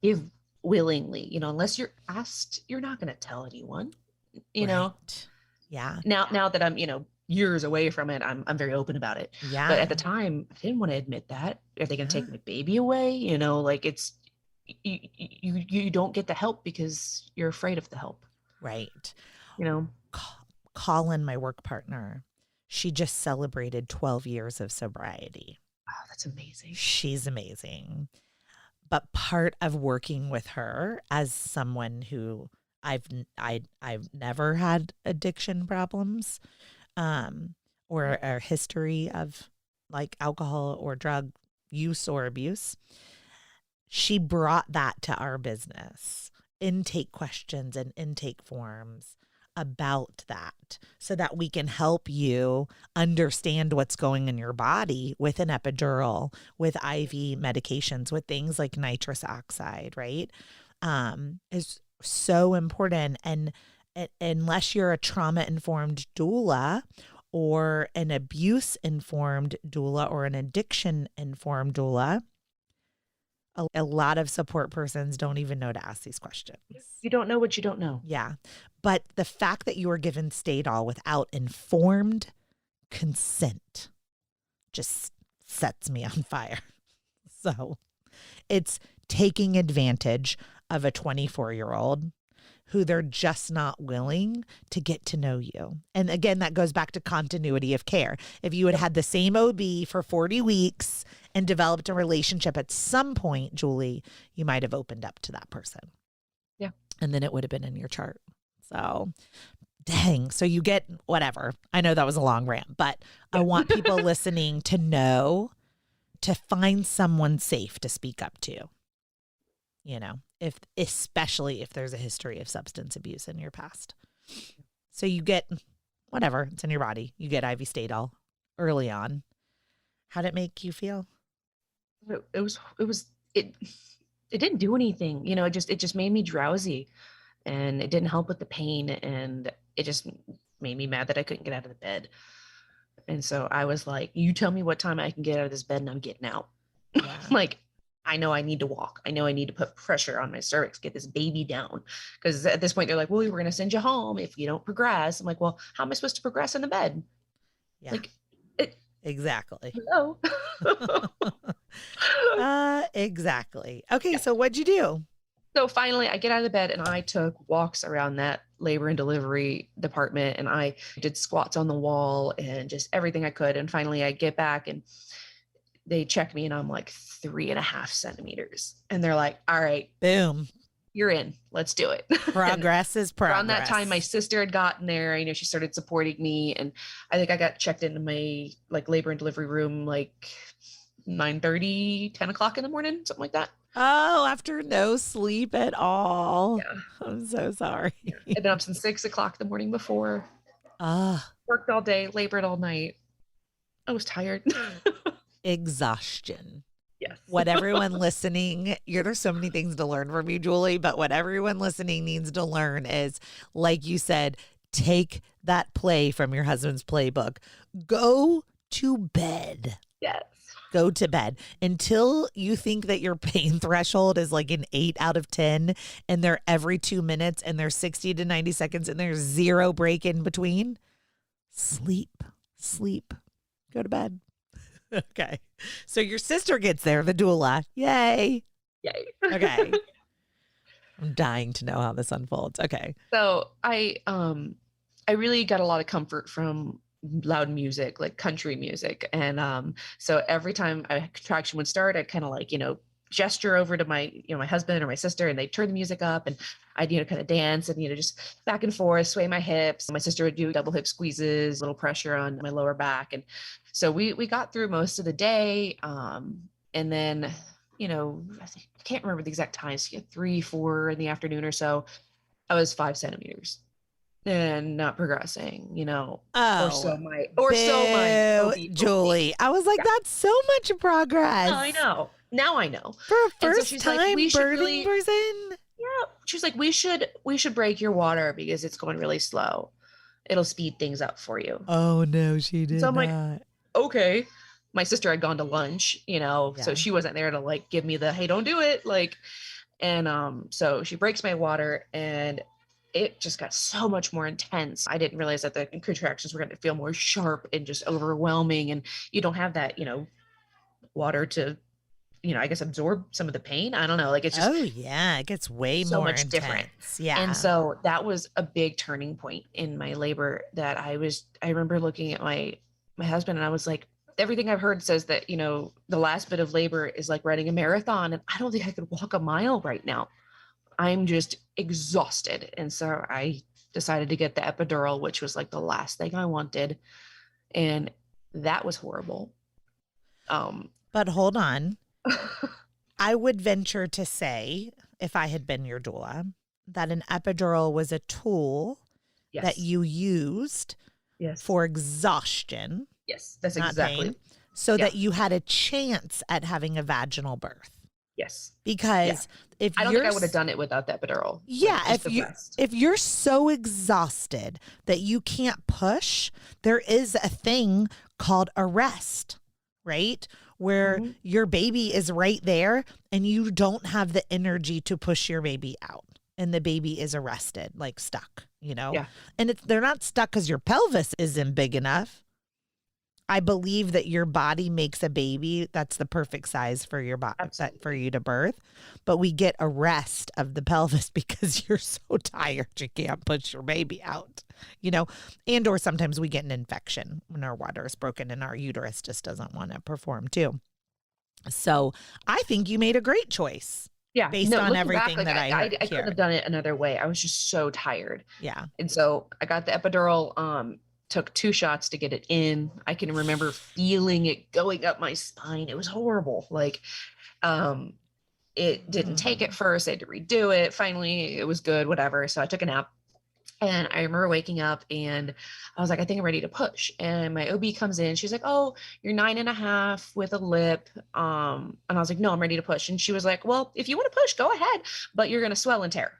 give willingly, unless you're asked, you're not going to tell anyone, you know. Right. Yeah. Now that I'm, years away from it, I'm very open about it. But Yeah. at the time, I didn't want to admit that. Are they going to Yeah. take my baby away? Like it's you don't get the help because you're afraid of the help. Right. You know. Colin, my work partner, she just celebrated 12 years of sobriety. Wow, that's amazing. She's amazing. But part of working with her as someone who I've never had addiction problems, or a history of like alcohol or drug use or abuse, she brought that to our business. Intake questions and intake forms about that so that we can help you understand what's going in your body with an epidural, with IV medications, with things like nitrous oxide, right? Is so important. And unless you're a trauma-informed doula or an abuse-informed doula or an addiction-informed doula, a lot of support persons don't even know to ask these questions. You don't know what you don't know. Yeah. But the fact that you were given Stadol without informed consent just sets me on fire. So it's taking advantage of a 24-year-old who they're just not willing to get to know you. And again, that goes back to continuity of care. If you had had the same OB for 40 weeks and developed a relationship at some point, Julie, you might have opened up to that person. Yeah. And then it would have been in your chart. So dang. So you get whatever. I know that was a long rant, but I want people listening to know to find someone safe to speak up to. Especially if there's a history of substance abuse in your past. So you get whatever, it's in your body. You get IV Stadol early on. How'd it make you feel? It didn't do anything. It just made me drowsy, and it didn't help with the pain, and it just made me mad that I couldn't get out of the bed. And so I was like, you tell me what time I can get out of this bed and I'm getting out. Yeah. Like, I know I need to walk. I know I need to put pressure on my cervix, get this baby down. Because at this point, they're like, well, we're going to send you home if you don't progress. I'm like, well, how am I supposed to progress in the bed? Yeah. Like, exactly. Hello. Exactly. Okay. Yeah. So what'd you do? So finally I get out of the bed and I took walks around that labor and delivery department, and I did squats on the wall and just everything I could. And finally I get back and they check me and I'm like 3.5 centimeters. And they're like, all right, boom, you're in, let's do it. Progress is progress. Around that time, my sister had gotten there. She started supporting me. And I think I got checked into my like labor and delivery room, like 9:30, 10 o'clock in the morning, something like that. Oh, after no sleep at all. Yeah. I'm so sorry. Yeah. I'd been up since 6 o'clock the morning before. Worked all day, labored all night. I was tired. Exhaustion. Yes. What everyone listening, there's so many things to learn from you, Julie, but what everyone listening needs to learn is, like you said, take that play from your husband's playbook. Go to bed. Yes. Go to bed until you think that your pain threshold is like an 8 out of 10 and they're every 2 minutes and they're 60 to 90 seconds and there's zero break in between. Sleep. Go to bed. Okay. So your sister gets there, the doula. Yay. Okay. I'm dying to know how this unfolds. Okay. So I really got a lot of comfort from loud music, like country music. And so every time a contraction would start, I'd kind of like, gesture over to my, my husband or my sister, and they'd turn the music up, and I'd, kind of dance and, just back and forth, sway my hips. My sister would do double hip squeezes, little pressure on my lower back. And so we got through most of the day. And then, I can't remember the exact times, 3, 4 in the afternoon or so, I was 5 centimeters. and not progressing, Oh, or so my boo, OB told me. Julie. I was like, Yeah, that's so much I progress know. Now I know. for a And so first she's like, time we should birthing really, person. yeah. She's like, we should break your water because it's going really slow. It'll speed things up for you. Oh no, she So did I'm like, not. okay. My sister had gone to lunch, so Yeah. she wasn't there to like give me the hey, don't do it. Like, and so she breaks my water and it just got so much more intense. I didn't realize that the contractions were going to feel more sharp and just overwhelming. And you don't have that, water to, I guess absorb some of the pain. I don't know. Like it's just Oh yeah, it gets way so more much different. intense. And Yeah. so that was a big turning point in my labor that I remember looking at my husband and I was like, everything I've heard says that, the last bit of labor is like running a marathon. And I don't think I could walk a mile right now. I'm just exhausted. And so I decided to get the epidural, which was like the last thing I wanted. And that was horrible. But hold on. I would venture to say, if I had been your doula, that an epidural was a tool that Yes. you used Yes. for exhaustion, Yes. That's not exactly. pain, so Yeah. that you had a chance at having a vaginal birth. Yes. Because if I don't you're think I would have done it without the epidural. yeah, Like, just the rest. if you're so exhausted that you can't push, there is a thing called arrest, right? Where Mhm. your baby is right there and you don't have the energy to push your baby out. And the baby is arrested, like stuck, Yeah. And they're not stuck because your pelvis isn't big enough. I believe that your body makes a baby that's the perfect size for your body, Absolutely. for you to birth. But we get a rest of the pelvis because you're so tired you can't push your baby out, and or sometimes we get an infection when our water is broken and our uterus just doesn't want to perform too. So I think you made a great choice. Yeah. Based No, on looking everything back, like that I heard couldn't have done it another way. I was just so tired. Yeah. And so I got the epidural, took 2 shots to get it in. I can remember feeling it going up my spine. It was horrible. Like, it didn't take at first. I had to redo it. Finally, it was good, whatever. So I took a nap. And I remember waking up and I was like, I think I'm ready to push. And my OB comes in. She's like, oh, you're 9.5 with a lip. And I was like, no, I'm ready to push. And she was like, well, if you want to push, go ahead, but you're going to swell and tear.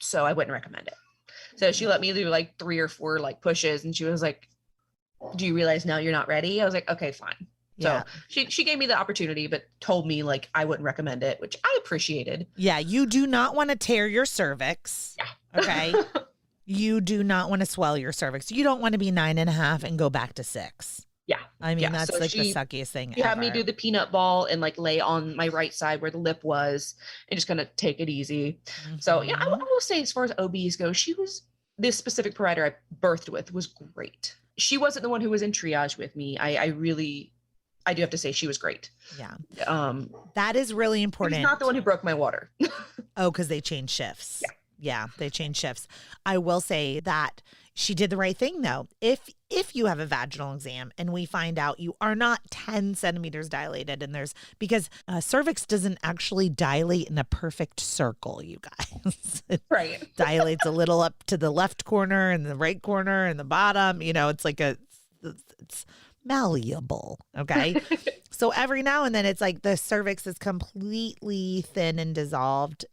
So I wouldn't recommend it. So she let me do like 3 or 4 like pushes. And she was like, do you realize now you're not ready? I was like, okay, fine. Yeah. So she gave me the opportunity, but told me like I wouldn't recommend it, which I appreciated. Yeah. You do not want to tear your cervix. Yeah. Okay. You do not want to swell your cervix. You don't want to be 9.5 and go back to 6. Yeah. I mean, Yeah. that's So like the suckiest thing You ever. had me do the peanut ball and like lay on my right side where the lip was and just kind of take it easy. So yeah, I will say as far as OBs go, this specific provider I birthed with was great. She wasn't the one who was in triage with me. I do have to say she was great. Yeah. That is really important. She's not the one who broke my water. Oh, because they changed shifts. Yeah. Yeah, they changed shifts. I will say that she did the right thing, though. If you have a vaginal exam and we find out you are not 10 centimeters dilated, and because cervix doesn't actually dilate in a perfect circle, you guys. It right. dilates a little up to the left corner and the right corner and the bottom. It's like it's malleable. Okay. So every now and then it's like the cervix is completely thin and dissolved,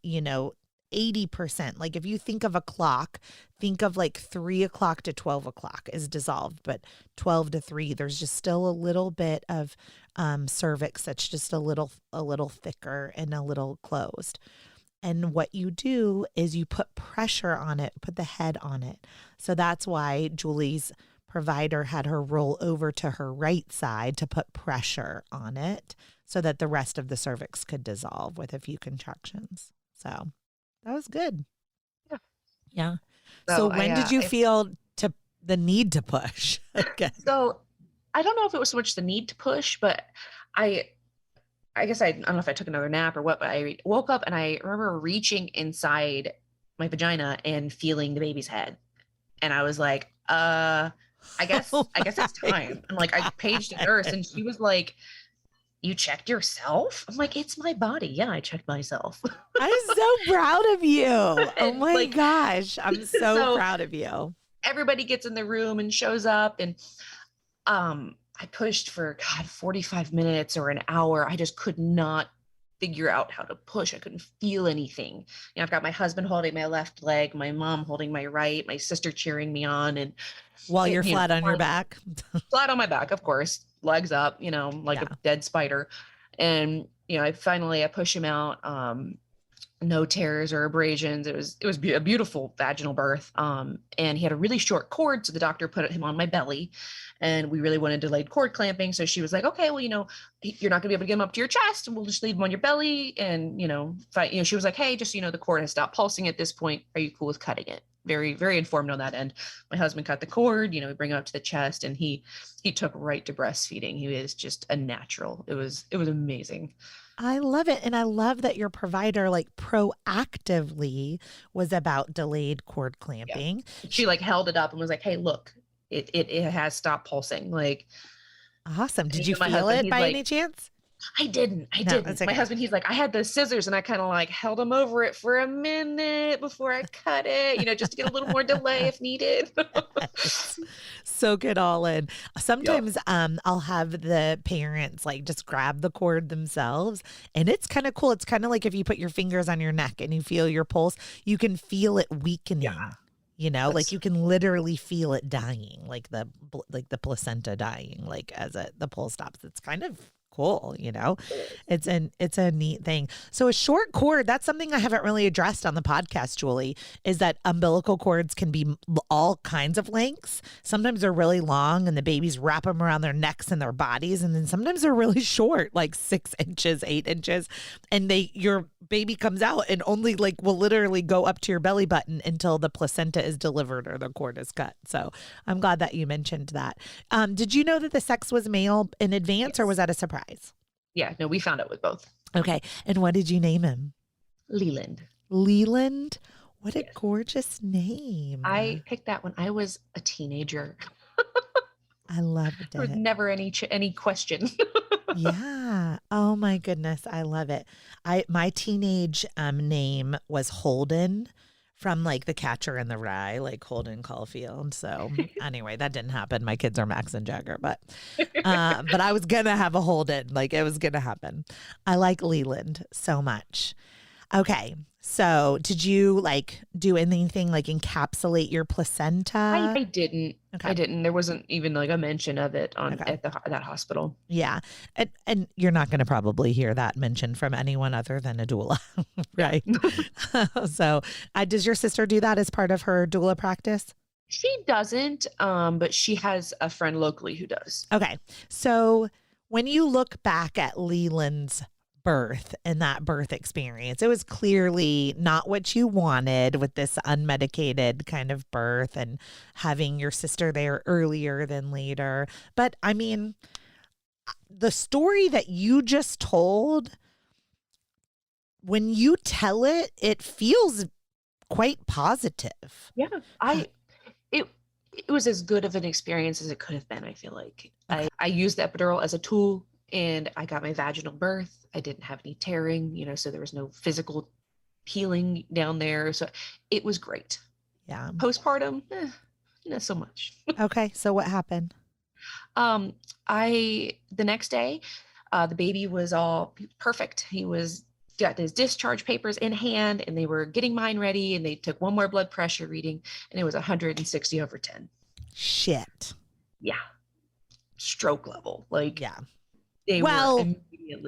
80%. Like if you think of a clock, think of like 3 o'clock to 12 o'clock is dissolved, but 12 to 3, there's just still a little bit of cervix that's just a little thicker and a little closed. And what you do is you put pressure on it, put the head on it. So that's why Julie's provider had her roll over to her right side to put pressure on it so that the rest of the cervix could dissolve with a few contractions. So that was good. Yeah. Yeah. So when did you feel the need to push? Okay. So I don't know if it was so much the need to push, but I guess I don't know if I took another nap or what, but I woke up and I remember reaching inside my vagina and feeling the baby's head. And I was like, I guess it's time. And like, I paged a nurse and she was like, You checked yourself? I'm like, it's my body. Yeah, I checked myself. I'm so proud of you. Oh And my like, gosh. I'm so so proud of you. everybody gets in the room and shows up, and I pushed for, God, 45 minutes or an hour. I just could not figure out how to push. I couldn't feel anything. I've got my husband holding my left leg, my mom holding my right, my sister cheering me on, and While it, you're flat on your back. flat on my back, of course, legs up, like Yeah. a dead spider. And, I push him out. No tears or abrasions. It was a beautiful vaginal birth. And he had a really short cord, so the doctor put him on my belly, and we really wanted delayed cord clamping. So she was like, okay, well, you're not gonna be able to get him up to your chest, and we'll just leave him on your belly. And she was like, hey, just the cord has stopped pulsing at this point. Are you cool with cutting it? Very, very informed on that end. My husband cut the cord. We bring it up to the chest, and he took right to breastfeeding. He is just a natural. It was amazing. I love it. And I love that your provider like proactively was about delayed cord clamping. Yeah. She like held it up and was like, hey, look, it has stopped pulsing. Like, awesome. Did you feel it by any chance? I didn't. Okay. My husband, he's like, I had the scissors and I kind of like held him over it for a minute before I cut it, just to get a little more delay if needed. Soak it all in. Sometimes I'll have the parents like just grab the cord themselves, and it's kind of cool. It's kind of like if you put your fingers on your neck and you feel your pulse, you can feel it weakening. Yeah. Like you can literally feel it dying, like the placenta dying, like as the pulse stops. It's kind of cool. It's a neat thing. So a short cord, that's something I haven't really addressed on the podcast, Julie, is that umbilical cords can be all kinds of lengths. Sometimes they're really long and the babies wrap them around their necks and their bodies. And then sometimes they're really short, like 6 inches, 8 inches. And your baby comes out and only like will literally go up to your belly button until the placenta is delivered or the cord is cut. So I'm glad that you mentioned that. Did you know that the sex was male in advance, or was that a surprise? Yeah, no, we found out with both. Okay. And what did you name him? Leland. Leland? What a gorgeous name. I picked that when I was a teenager. I loved it. There was never any question. Yeah. Oh my goodness. I love it. My teenage name was Holden, from like The Catcher in the Rye, like Holden Caulfield. So anyway, that didn't happen. My kids are Max and Jagger, but I was gonna have a Holden. Like it was gonna happen. I like Leland so much. Okay. So did you like do anything like encapsulate your placenta? I didn't. Okay. I didn't. There wasn't even like a mention of it at that hospital. Yeah. And you're not going to probably hear that mentioned from anyone other than a doula, right? So does your sister do that as part of her doula practice? She doesn't, but she has a friend locally who does. Okay. So when you look back at Leland's birth and that birth experience, it was clearly not what you wanted with this unmedicated kind of birth and having your sister there earlier than later. But I mean, the story that you just told, when you tell it, it feels quite positive. Yeah. It was as good of an experience as it could have been, I feel like. Okay. I used the epidural as a tool, and I got my vaginal birth. I didn't have any tearing, so there was no physical healing down there. So it was great. Yeah. Postpartum, not so much. Okay. So what happened? The next day, the baby was all perfect. He got his discharge papers in hand, and they were getting mine ready, and they took one more blood pressure reading, and it was 160/10. Shit. Yeah. Stroke level. Like, yeah. They well, were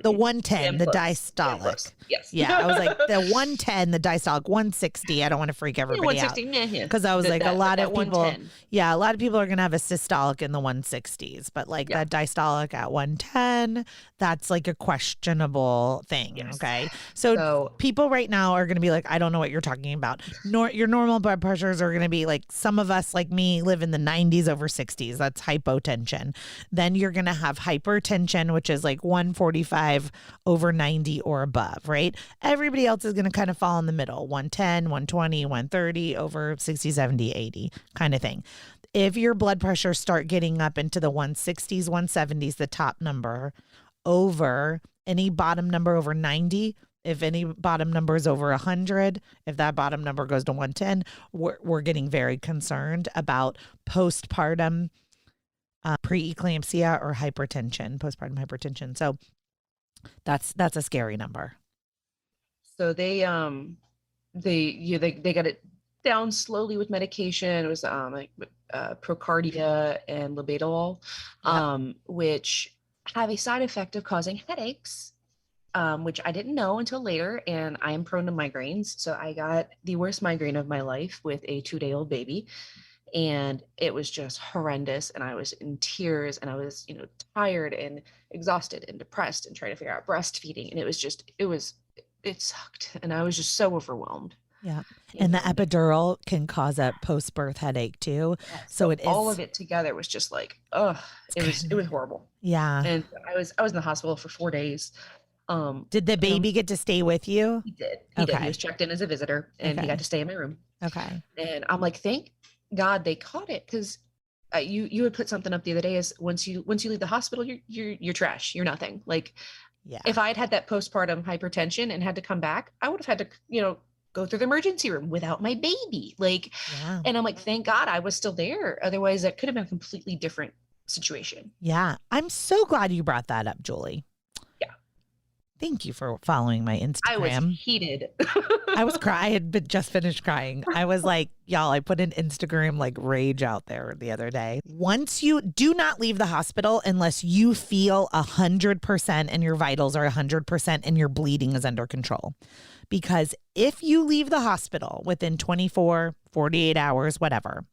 the 110, the diastolic. Yes. Yeah. I was like, the 110, the diastolic, 160. I don't want to freak everybody out. 160, because I was like, a lot of people are going to have a systolic in the 160s, but like that diastolic at 110, that's like a questionable thing. Yes. Okay. So people right now are going to be like, I don't know what you're talking about. Your normal blood pressures are going to be like, some of us like me live in the 90s over 60s. That's hypotension. Then you're going to have hypertension, which is like 145 over 90 or above, right? Everybody else is going to kind of fall in the middle, 110, 120, 130 over 60, 70, 80 kind of thing. If your blood pressure start getting up into the 160s, 170s, the top number, over any bottom number over 90. If any bottom number is over 100, if that bottom number goes to 110, we're getting very concerned about postpartum preeclampsia or hypertension, postpartum hypertension. So that's a scary number. So they got it down slowly with medication. It was like Procardia and Labetalol, which have a side effect of causing headaches, which I didn't know until later. And I am prone to migraines. So I got the worst migraine of my life with a 2-day-old baby. And it was just horrendous. And I was in tears, and I was, tired and exhausted and depressed and trying to figure out breastfeeding. And it sucked. And I was just so overwhelmed. Yeah. And the epidural can cause a post-birth headache too. Yeah, so it is, all of it together was just like, it was horrible. Yeah. And I was in the hospital for 4 days. Did the baby get to stay with you? He did. He did. He was checked in as a visitor, and he got to stay in my room. Okay. And I'm like, thank God they caught it, because you had put something up the other day as once you leave the hospital, you're trash. You're nothing. Like, yeah. If I had that postpartum hypertension and had to come back, I would have had to, go through the emergency room without my baby. Like, and I'm like, thank God I was still there. Otherwise, that could have been a completely different situation. Yeah. I'm so glad you brought that up, Julie. Yeah. Thank you for following my Instagram. I was heated. I was crying. I had just finished crying. I was like, y'all, I put an Instagram like rage out there the other day. Once you do not leave the hospital unless you feel 100% and your vitals are 100% and your bleeding is under control. Because if you leave the hospital within 24, 48 hours, whatever,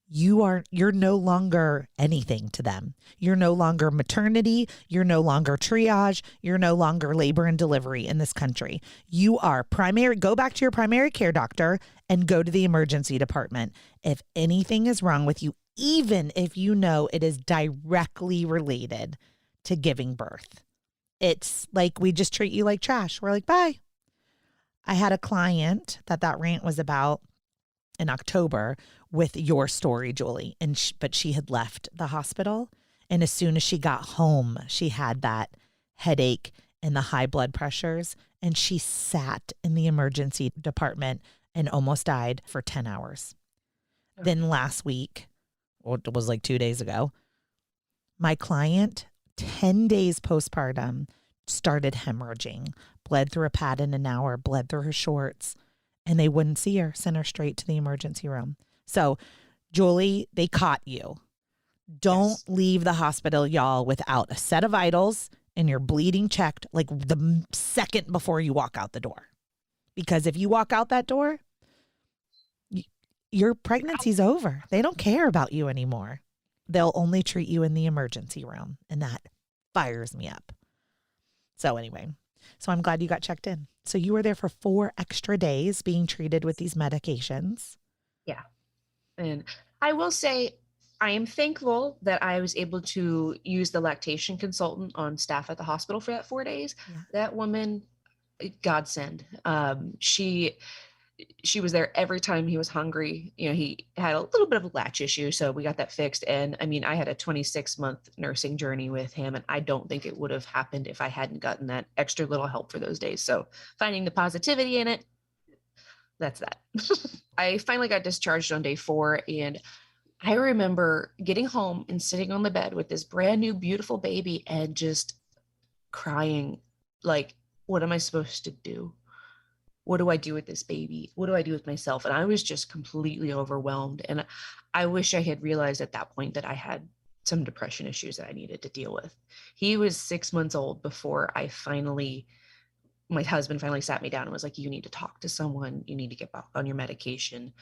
you're no longer anything to them. You're no longer maternity. You're no longer triage. You're no longer labor and delivery in this country. You are go back to your primary care doctor and go to the emergency department. If anything is wrong with you, even if you know it is directly related to giving birth, it's like we just treat you like trash. We're like, bye. I had a client that rant was about in October with your story, Julie, but she had left the hospital, and as soon as she got home, she had that headache and the high blood pressures, and she sat in the emergency department and almost died for 10 hours. Okay. Then last week, or it was like 2 days ago, my client, 10 days postpartum, started hemorrhaging, bled through a pad in an hour, bled through her shorts, and they wouldn't see her, sent her straight to the emergency room. So, Julie, they caught you. Don't leave the hospital, y'all, without a set of vitals and your bleeding checked like the second before you walk out the door. Because if you walk out that door, your pregnancy's over. They don't care about you anymore. They'll only treat you in the emergency room, and that fires me up. So anyway, I'm glad you got checked in. So you were there for 4 extra days being treated with these medications. Yeah. And I will say, I am thankful that I was able to use the lactation consultant on staff at the hospital for that 4 days. Yeah. That woman, godsend. She was there every time he was hungry. He had a little bit of a latch issue, so we got that fixed. And I mean, I had a 26-month nursing journey with him, and I don't think it would have happened if I hadn't gotten that extra little help for those days. So finding the positivity in it, that's that. I finally got discharged on day 4, and I remember getting home and sitting on the bed with this brand new, beautiful baby and just crying, like, what am I supposed to do? What do I do with this baby? What do I do with myself? And I was just completely overwhelmed. And I wish I had realized at that point that I had some depression issues that I needed to deal with. He was 6 months old before my husband finally sat me down and was like, you need to talk to someone. You need to get back on your medication.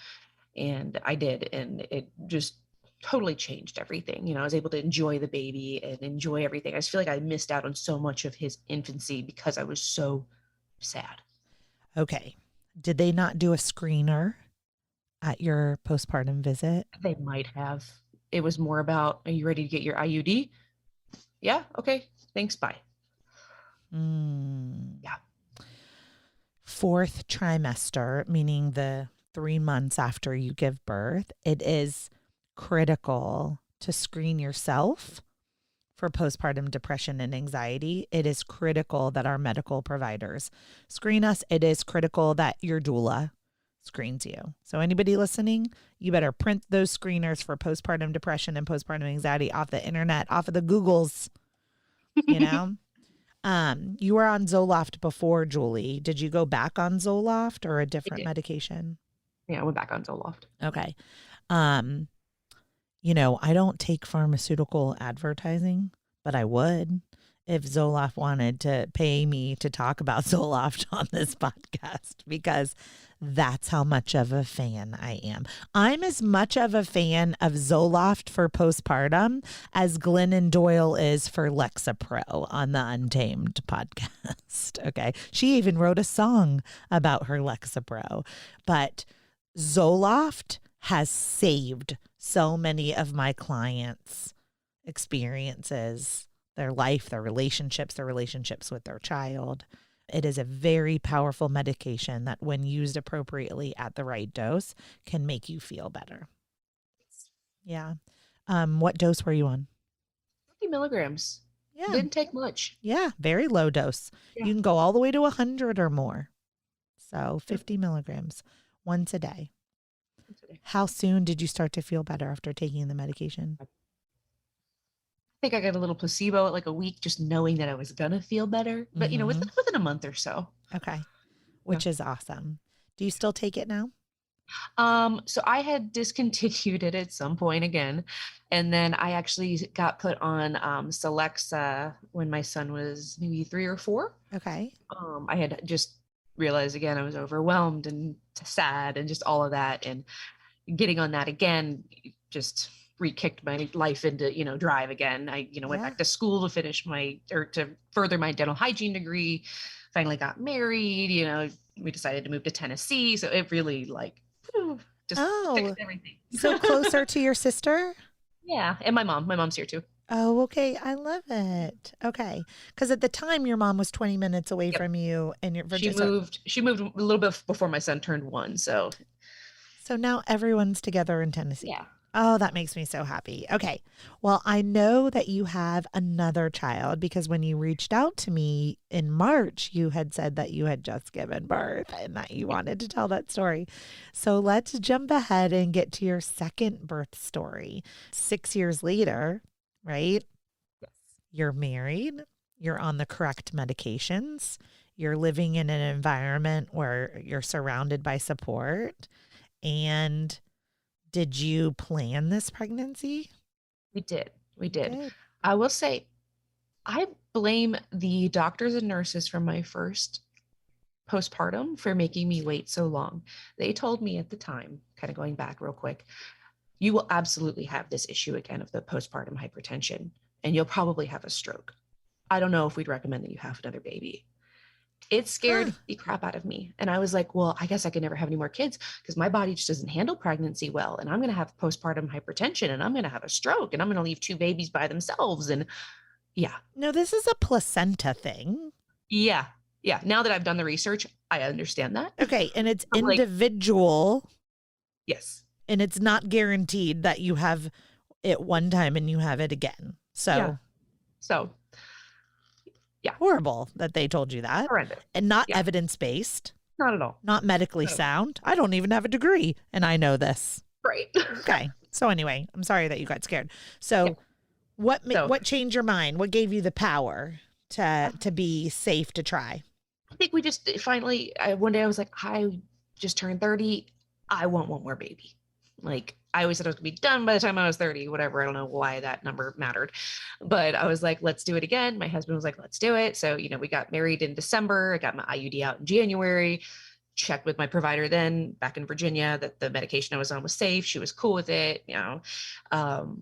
And I did. And it just totally changed everything. I was able to enjoy the baby and enjoy everything. I just feel like I missed out on so much of his infancy because I was so sad. Okay. Did they not do a screener at your postpartum visit? They might have. It was more about, are you ready to get your IUD? Yeah. Okay. Thanks. Bye. Yeah. 4th trimester, meaning the 3 months after you give birth, it is critical to screen yourself for postpartum depression and anxiety, it is critical that our medical providers screen us. It is critical that your doula screens you. So anybody listening, you better print those screeners for postpartum depression and postpartum anxiety off the internet, off of the Googles, you know? You were on Zoloft before, Julie. Did you go back on Zoloft or a different medication? Yeah, I went back on Zoloft. Okay. I don't take pharmaceutical advertising, but I would if Zoloft wanted to pay me to talk about Zoloft on this podcast, because that's how much of a fan I am. I'm as much of a fan of Zoloft for postpartum as Glennon Doyle is for Lexapro on the Untamed podcast. Okay. She even wrote a song about her Lexapro. But Zoloft has saved so many of my clients' experiences, their life, their relationships with their child. It is a very powerful medication that, when used appropriately at the right dose, can make you feel better. Yeah. What dose were you on? 50 milligrams. Yeah. Didn't take much. Yeah. Very low dose. Yeah. You can go all the way to 100 or more. So 50 milligrams once a day. How soon did you start to feel better after taking the medication? I think I got a little placebo at like a week, just knowing that I was going to feel better. But, within a month or so. Okay. Which is awesome. Do you still take it now? So I had discontinued it at some point again. And then I actually got put on Celexa when my son was maybe 3 or 4. Okay. I had just realized again, I was overwhelmed and sad and just all of that. And getting on that again just re-kicked my life into, drive again. I, went back to school to finish to further my dental hygiene degree, finally got married, we decided to move to Tennessee. So it really just fixed everything. So closer to your sister? Yeah. And my mom's here too. Oh, okay. I love it. Okay. Because at the time your mom was 20 minutes away from you, and she moved a little bit before my son turned 1. So now everyone's together in Tennessee. Yeah. Oh, that makes me so happy. Okay. Well, I know that you have another child, because when you reached out to me in March, you had said that you had just given birth and that you wanted to tell that story. So let's jump ahead and get to your second birth story. 6 years later, right? Yes. You're married. You're on the correct medications. You're living in an environment where you're surrounded by support. And did you plan this pregnancy? We did. Good. I will say, I blame the doctors and nurses from my first postpartum for making me wait so long. They told me at the time, kind of going back real quick, you will absolutely have this issue again of the postpartum hypertension, and you'll probably have a stroke. I don't know if we'd recommend that you have another baby. It scared the crap out of me. And I was like, well, I guess I could never have any more kids because my body just doesn't handle pregnancy well. And I'm going to have postpartum hypertension, and I'm going to have a stroke, and I'm going to leave 2 babies by themselves. And yeah. No, this is a placenta thing. Yeah. Yeah. Now that I've done the research, I understand that. Okay. And it's individual. Yes. And it's not guaranteed that you have it one time and you have it again. So. Yeah. Horrible that they told you that. Horrendous. And not evidence-based. Not at all. Not medically sound. I don't even have a degree, and I know this. Right. Okay. So anyway, I'm sorry that you got scared. So what changed your mind? What gave you the power to be safe to try? I think we just finally, one day I was like, I just turned 30. I want one more baby. Like, I always said I was going to be done by the time I was 30, whatever. I don't know why that number mattered, but I was like, let's do it again. My husband was like, let's do it. So, we got married in December. I got my IUD out in January, checked with my provider then back in Virginia that the medication I was on was safe. She was cool with it.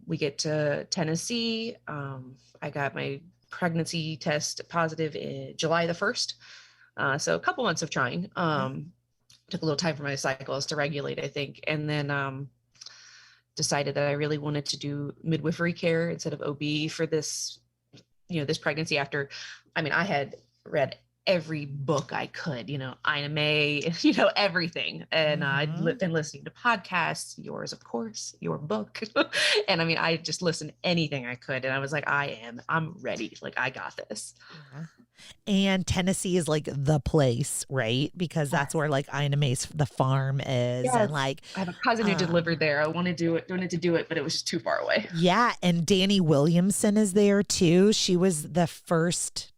We get to Tennessee. I got my pregnancy test positive in July the 1st. So a couple months of trying. Took a little time for my cycles to regulate, I think. And then decided that I really wanted to do midwifery care instead of OB for this, this pregnancy after, I had read every book I could, anime, everything. And been listening to podcasts, yours, of course, your book. And I mean, I just listened to anything I could. And I was like, I'm ready. Like, I got this. Yeah. And Tennessee is like the place, right? Because that's where like anime's the farm is. Yes. And like I have a cousin who delivered there. I wanted to do it, but it was just too far away. Yeah. And Danny Williamson is there too. She was the first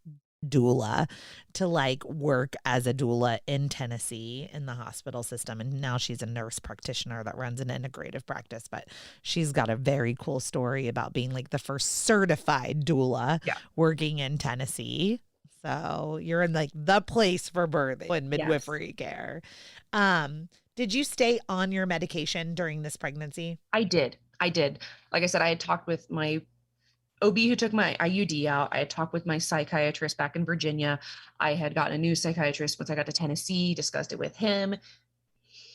doula to like work as a doula in Tennessee in the hospital system. And now she's a nurse practitioner that runs an integrative practice. But she's got a very cool story about being like the first certified doula working in Tennessee. So you're in like the place for birthing and midwifery care. Did you stay on your medication during this pregnancy? I did. Like I said, I had talked with my OB who took my IUD out. I had talked with my psychiatrist back in Virginia. I had gotten a new psychiatrist once I got to Tennessee, discussed it with him.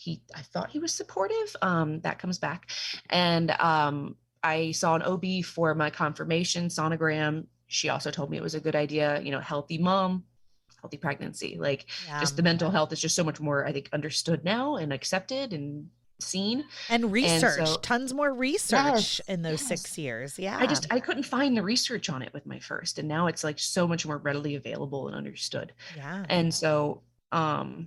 I thought he was supportive. That comes back. And I saw an OB for my confirmation sonogram. She also told me it was a good idea, healthy mom, healthy pregnancy. Like just the mental health is just so much more, I think, understood now and accepted and seen. And research, tons more research in those 6 years. Yeah. I couldn't find the research on it with my first. And now it's like so much more readily available and understood. Yeah. And so I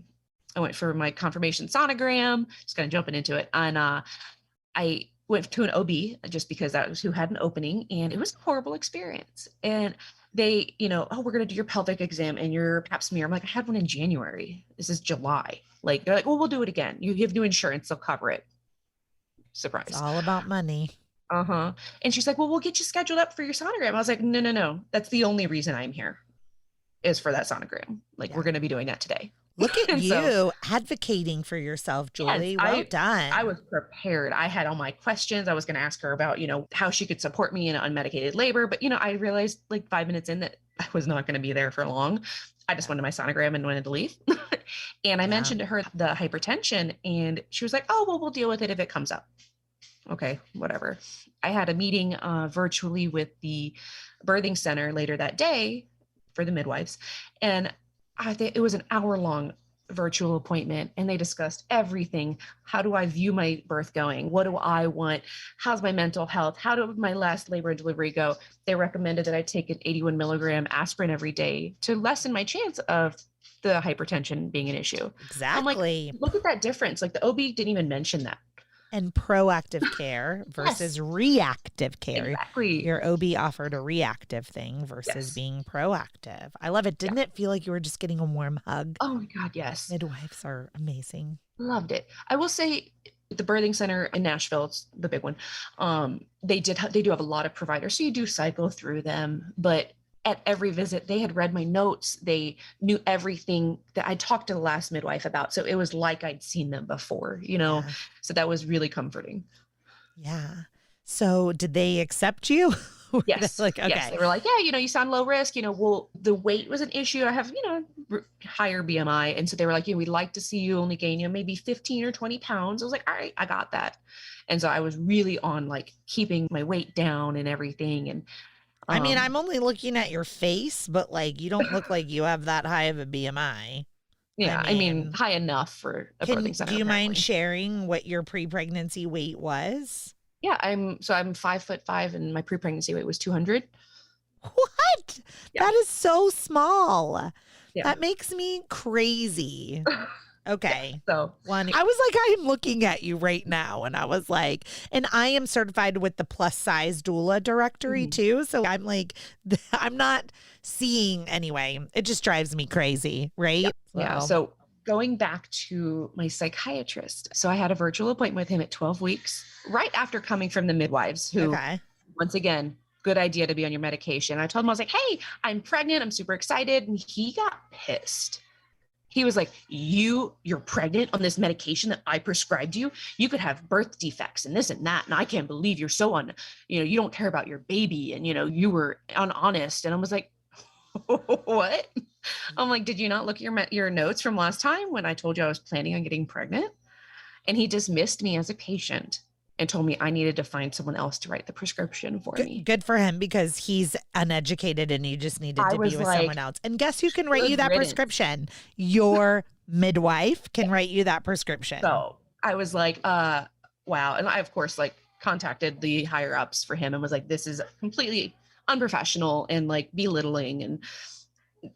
went for my confirmation sonogram, just kind of jumping into it. And I went to an OB just because that was who had an opening, and it was a horrible experience. And they, we're going to do your pelvic exam and your pap smear. I'm like, I had one in January. This is July. Like, they're like, well, we'll do it again. You have new insurance. They'll cover it. Surprise. It's all about money. And she's like, well, we'll get you scheduled up for your sonogram. I was like, no. That's the only reason I'm here is for that sonogram. Like, we're going to be doing that today. Look at you advocating for yourself, Julie. Well done. I was prepared. I had all my questions. I was going to ask her about, how she could support me in unmedicated labor. But, I realized like 5 minutes in that I was not going to be there for long. I just wanted my sonogram and wanted to leave. And I mentioned to her the hypertension, and she was like, oh, well, we'll deal with it if it comes up. Okay, whatever. I had a meeting virtually with the birthing center later that day for the midwives. And I think it was an hour-long virtual appointment, and they discussed everything. How do I view my birth going? What do I want? How's my mental health? How did my last labor and delivery go? They recommended that I take an 81 milligram aspirin every day to lessen my chance of the hypertension being an issue. Exactly. I'm like, look at that difference. Like the OB didn't even mention that. And proactive care versus reactive care. Exactly. Your OB offered a reactive thing versus being proactive. I love it. Didn't it feel like you were just getting a warm hug? Oh my God, yes. Midwives are amazing. Loved it. I will say the birthing center in Nashville, it's the big one. They do have a lot of providers. So you do cycle through them, but at every visit, they had read my notes. They knew everything that I talked to the last midwife about. So it was like I'd seen them before, So that was really comforting. Yeah. So did they accept you? Yes. Like, okay. Yes. They were like, yeah, you sound low risk, well, the weight was an issue. I have, higher BMI. And so they were like, we'd like to see you only gain, maybe 15 or 20 pounds. I was like, all right, I got that. And so I was really on like keeping my weight down and everything. And I mean, I'm only looking at your face, but like, you don't look like you have that high of a BMI. Yeah. I mean high enough for a birthing center. Do you mind sharing what your pre-pregnancy weight was? Yeah. I'm 5'5" and my pre-pregnancy weight was 200. What? Yeah. That is so small. Yeah. That makes me crazy. Okay. So I was like, I am looking at you right now. And I was like, and I am certified with the plus size doula directory too. So I'm like, I'm not seeing anyway. It just drives me crazy. Right. Yeah. So going back to my psychiatrist. So I had a virtual appointment with him at 12 weeks, right after coming from the midwives who, once again, good idea to be on your medication. I told him, I was like, hey, I'm pregnant. I'm super excited. And he got pissed. He was like, you're pregnant on this medication that I prescribed you. You could have birth defects and this and that. And I can't believe you're so you don't care about your baby. And, you were honest. And I was like, what? I'm like, did you not look at your notes from last time when I told you I was planning on getting pregnant? And he dismissed me as a patient. and told me I needed to find someone else to write the prescription for me. Good for him, because he's uneducated and you just needed I to be was with someone like, else. And guess who can write you good that riddance. prescription? Your midwife can write you that prescription. So I was like, wow. And I, of course, like contacted the higher ups for him and was like, this is completely unprofessional and like belittling. And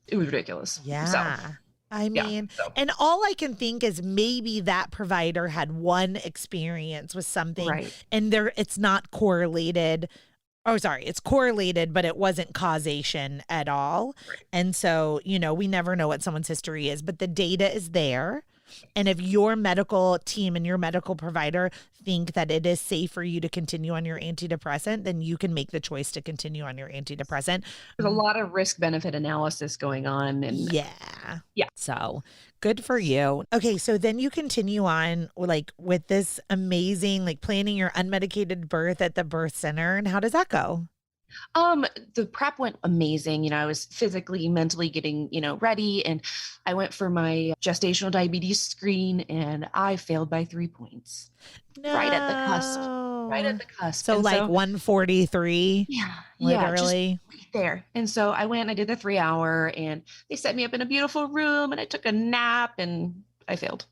it was ridiculous. Yeah. So, I mean, and all I can think is maybe that provider had one experience with something, right. and it's not correlated. Oh, sorry, it's correlated, but it wasn't causation at all. Right. And so, we never know what someone's history is, but the data is there. And if your medical team and your medical provider think that it is safe for you to continue on your antidepressant, then you can make the choice to continue on your antidepressant. There's a lot of risk benefit analysis going on. And yeah. Yeah. So good for you. Okay. So then you continue on like with this amazing, like planning your unmedicated birth at the birth center. And how does that go? The prep went amazing. I was physically, mentally getting, ready. And I went for my gestational diabetes screen and I failed by 3 points. No. Right at the cusp. Right at the cusp. So like 143. Yeah. Literally. Just right there. And so I went, I did the 3-hour and they set me up in a beautiful room and I took a nap and I failed.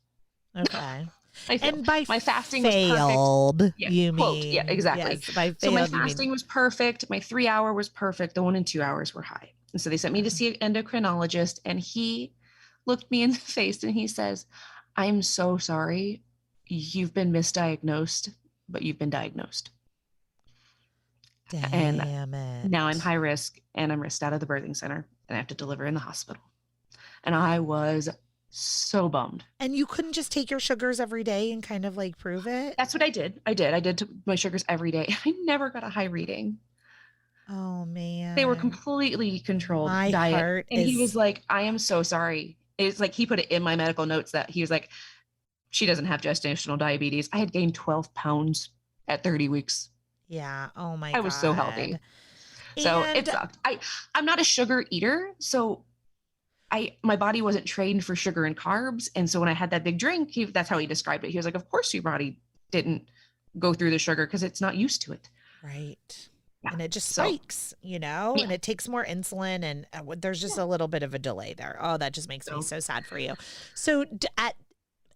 Okay. And my fasting failed, was perfect. Yeah, you quote, mean? Yeah, exactly. Yes, by failed, so my fasting was perfect. My 3-hour was perfect. The 1 and 2 hours were high. And so they sent me to see an endocrinologist and he looked me in the face and he says, I'm so sorry. You've been misdiagnosed, but you've been diagnosed. Damn it. Now I'm high risk and I'm risked out of the birthing center and I have to deliver in the hospital. And I was so bummed. And you couldn't just take your sugars every day and kind of like prove it? That's what I did. I did my sugars every day. I never got a high reading. Oh man. They were completely controlled My diet. Heart and he was like, I am so sorry. It's like he put it in my medical notes that he was like, she doesn't have gestational diabetes. I had gained 12 pounds at 30 weeks. Yeah. Oh my God. I was so healthy. So it sucked. I'm not a sugar eater. So my body wasn't trained for sugar and carbs. And so when I had that big drink, that's how he described it. He was like, of course your body didn't go through the sugar because it's not used to it. Right. Yeah. And it just spikes, and it takes more insulin and there's just a little bit of a delay there. Oh, that just makes me so sad for you. So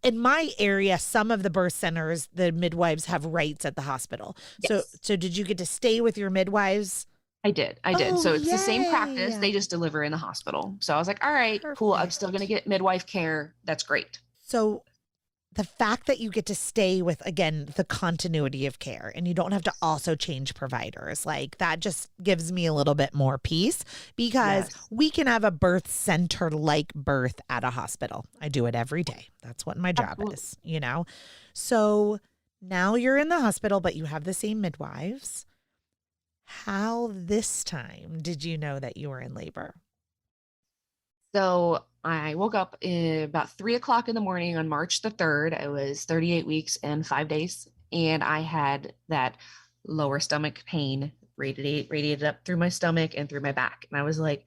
in my area, some of the birth centers, the midwives have rights at the hospital. Yes. So did you get to stay with your midwives? I did. Oh, so it's the same practice. They just deliver in the hospital. So I was like, all right, cool. I'm still going to get midwife care. That's great. So the fact that you get to stay with, again, the continuity of care and you don't have to also change providers, like that just gives me a little bit more peace because we can have a birth center like birth at a hospital. I do it every day. That's what my job is, So now you're in the hospital, but you have the same midwives. How this time did you know that you were in labor? So I woke up about 3:00 in the morning on March the 3rd. I was 38 weeks and 5 days. And I had that lower stomach pain radiated up through my stomach and through my back. And I was like,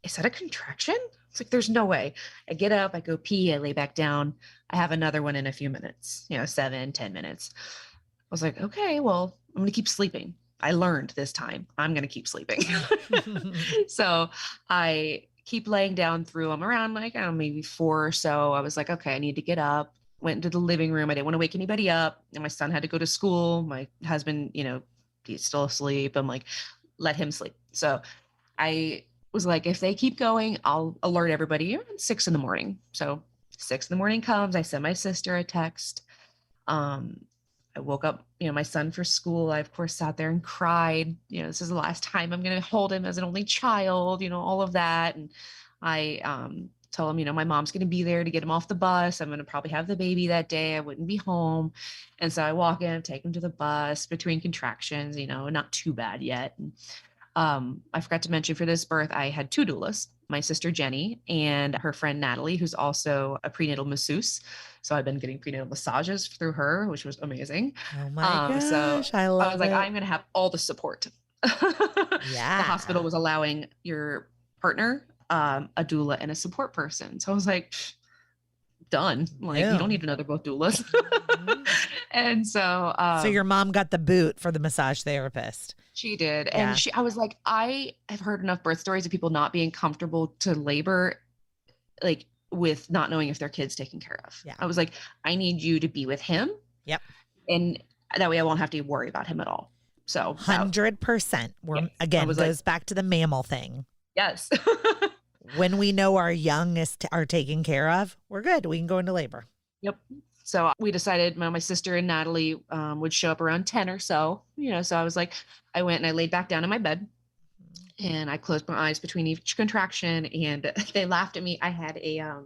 is that a contraction? It's like, there's no way. I get up, I go pee, I lay back down. I have another one in a few minutes, 7-10 minutes. I was like, okay, well, I'm going to keep sleeping. I learned this time I'm going to keep sleeping. So I keep laying down through them around maybe 4 or so. I was like, okay, I need to get up. Went into the living room. I didn't want to wake anybody up. And my son had to go to school. My husband, he's still asleep. I'm like, let him sleep. So I was like, if they keep going, I'll alert everybody around 6 a.m. So 6 a.m. comes. I send my sister a text. I woke up, my son for school. I, of course, sat there and cried. This is the last time I'm going to hold him as an only child, all of that. And I told him, my mom's going to be there to get him off the bus. I'm going to probably have the baby that day. I wouldn't be home. And so I walk in, take him to the bus between contractions, not too bad yet. And, I forgot to mention for this birth, I had 2 doulas, my sister Jenny and her friend Natalie, who's also a prenatal masseuse. So I've been getting prenatal massages through her, which was amazing. Oh my gosh, so I love it. I was like, I'm going to have all the support. Yeah. The hospital was allowing your partner, a doula and a support person. So I was like, done. Like, you don't need another both doulas. And so, so your mom got the boot for the massage therapist. She did. Yeah. And I was like, I have heard enough birth stories of people not being comfortable to labor, like with not knowing if their kid's taken care of. Yeah. I was like, I need you to be with him. Yep. And that way I won't have to worry about him at all. So 100%. We're again, goes back to the mammal thing. Yes. When we know our young are taken care of, we're good. We can go into labor. Yep. So we decided my sister and Natalie would show up around 10 or so, so I was like, I went and I laid back down in my bed and I closed my eyes between each contraction and they laughed at me. I had a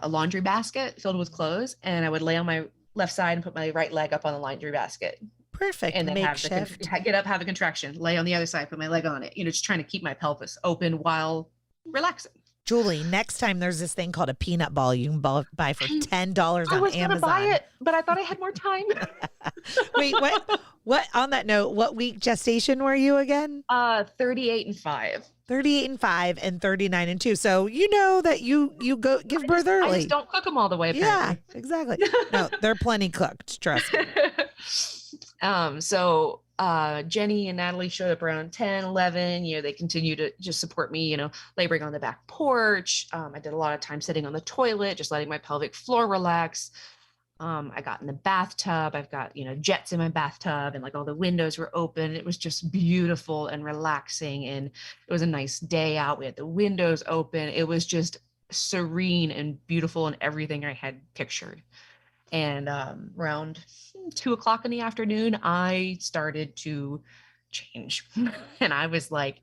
laundry basket filled with clothes and I would lay on my left side and put my right leg up on the laundry basket. Perfect. And then get up, have a contraction, lay on the other side, put my leg on it, just trying to keep my pelvis open while relaxing. Julie, next time there's this thing called a peanut ball you can buy for $10 on Amazon. I was going to buy it, but I thought I had more time. Wait, what, on that note, what week gestation were you again? 38 and 5. 38 and 5 and 39 and 2. So you know that you go give birth early. I just don't cook them all the way. Apparently. Yeah, exactly. No, they're plenty cooked. Trust me. So Jenny and Natalie showed up around 10, 11, they continue to just support me, laboring on the back porch. I did a lot of time sitting on the toilet, just letting my pelvic floor relax. I got in the bathtub. I've got, jets in my bathtub and like all the windows were open. It was just beautiful and relaxing. And it was a nice day out. We had the windows open. It was just serene and beautiful and everything I had pictured. And around 2:00 in the afternoon, I started to change. And I was like,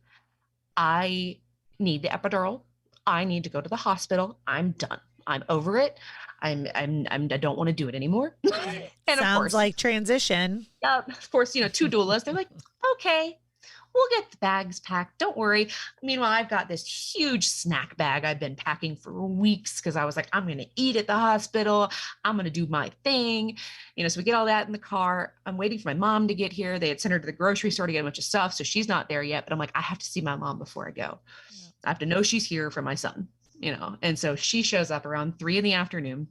I need the epidural. I need to go to the hospital. I'm done. I'm over it. I don't want to do it anymore. And sounds of course, like transition. Yeah, of course, 2 doulas. They're like, okay, we'll get the bags packed. Don't worry. Meanwhile, I've got this huge snack bag I've been packing for weeks because I was like, I'm going to eat at the hospital. I'm going to do my thing. So we get all that in the car. I'm waiting for my mom to get here. They had sent her to the grocery store to get a bunch of stuff. So she's not there yet. But I'm like, I have to see my mom before I go. Yeah. I have to know she's here for my son, And so she shows up around 3 p.m.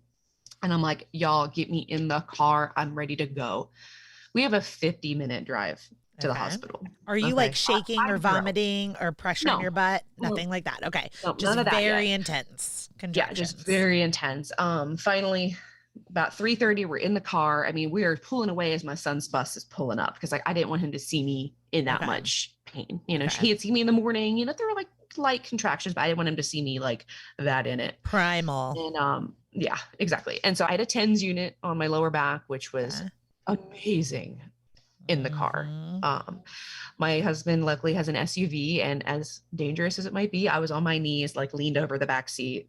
And I'm like, y'all, get me in the car. I'm ready to go. We have a 50-minute drive to the hospital. Are you like shaking or vomiting or pressure in your butt? Nothing like that. Okay. No, just very intense contractions. Yeah, just very intense. Finally, about 3:30, we're in the car. I mean, we are pulling away as my son's bus is pulling up because I didn't want him to see me in that much pain. He had seen me in the morning. There were like light contractions, but I didn't want him to see me like that in it. Primal. And yeah, exactly. And so I had a TENS unit on my lower back, which was amazing. In the car. My husband luckily has an SUV, and as dangerous as it might be, I was on my knees, like leaned over the back seat.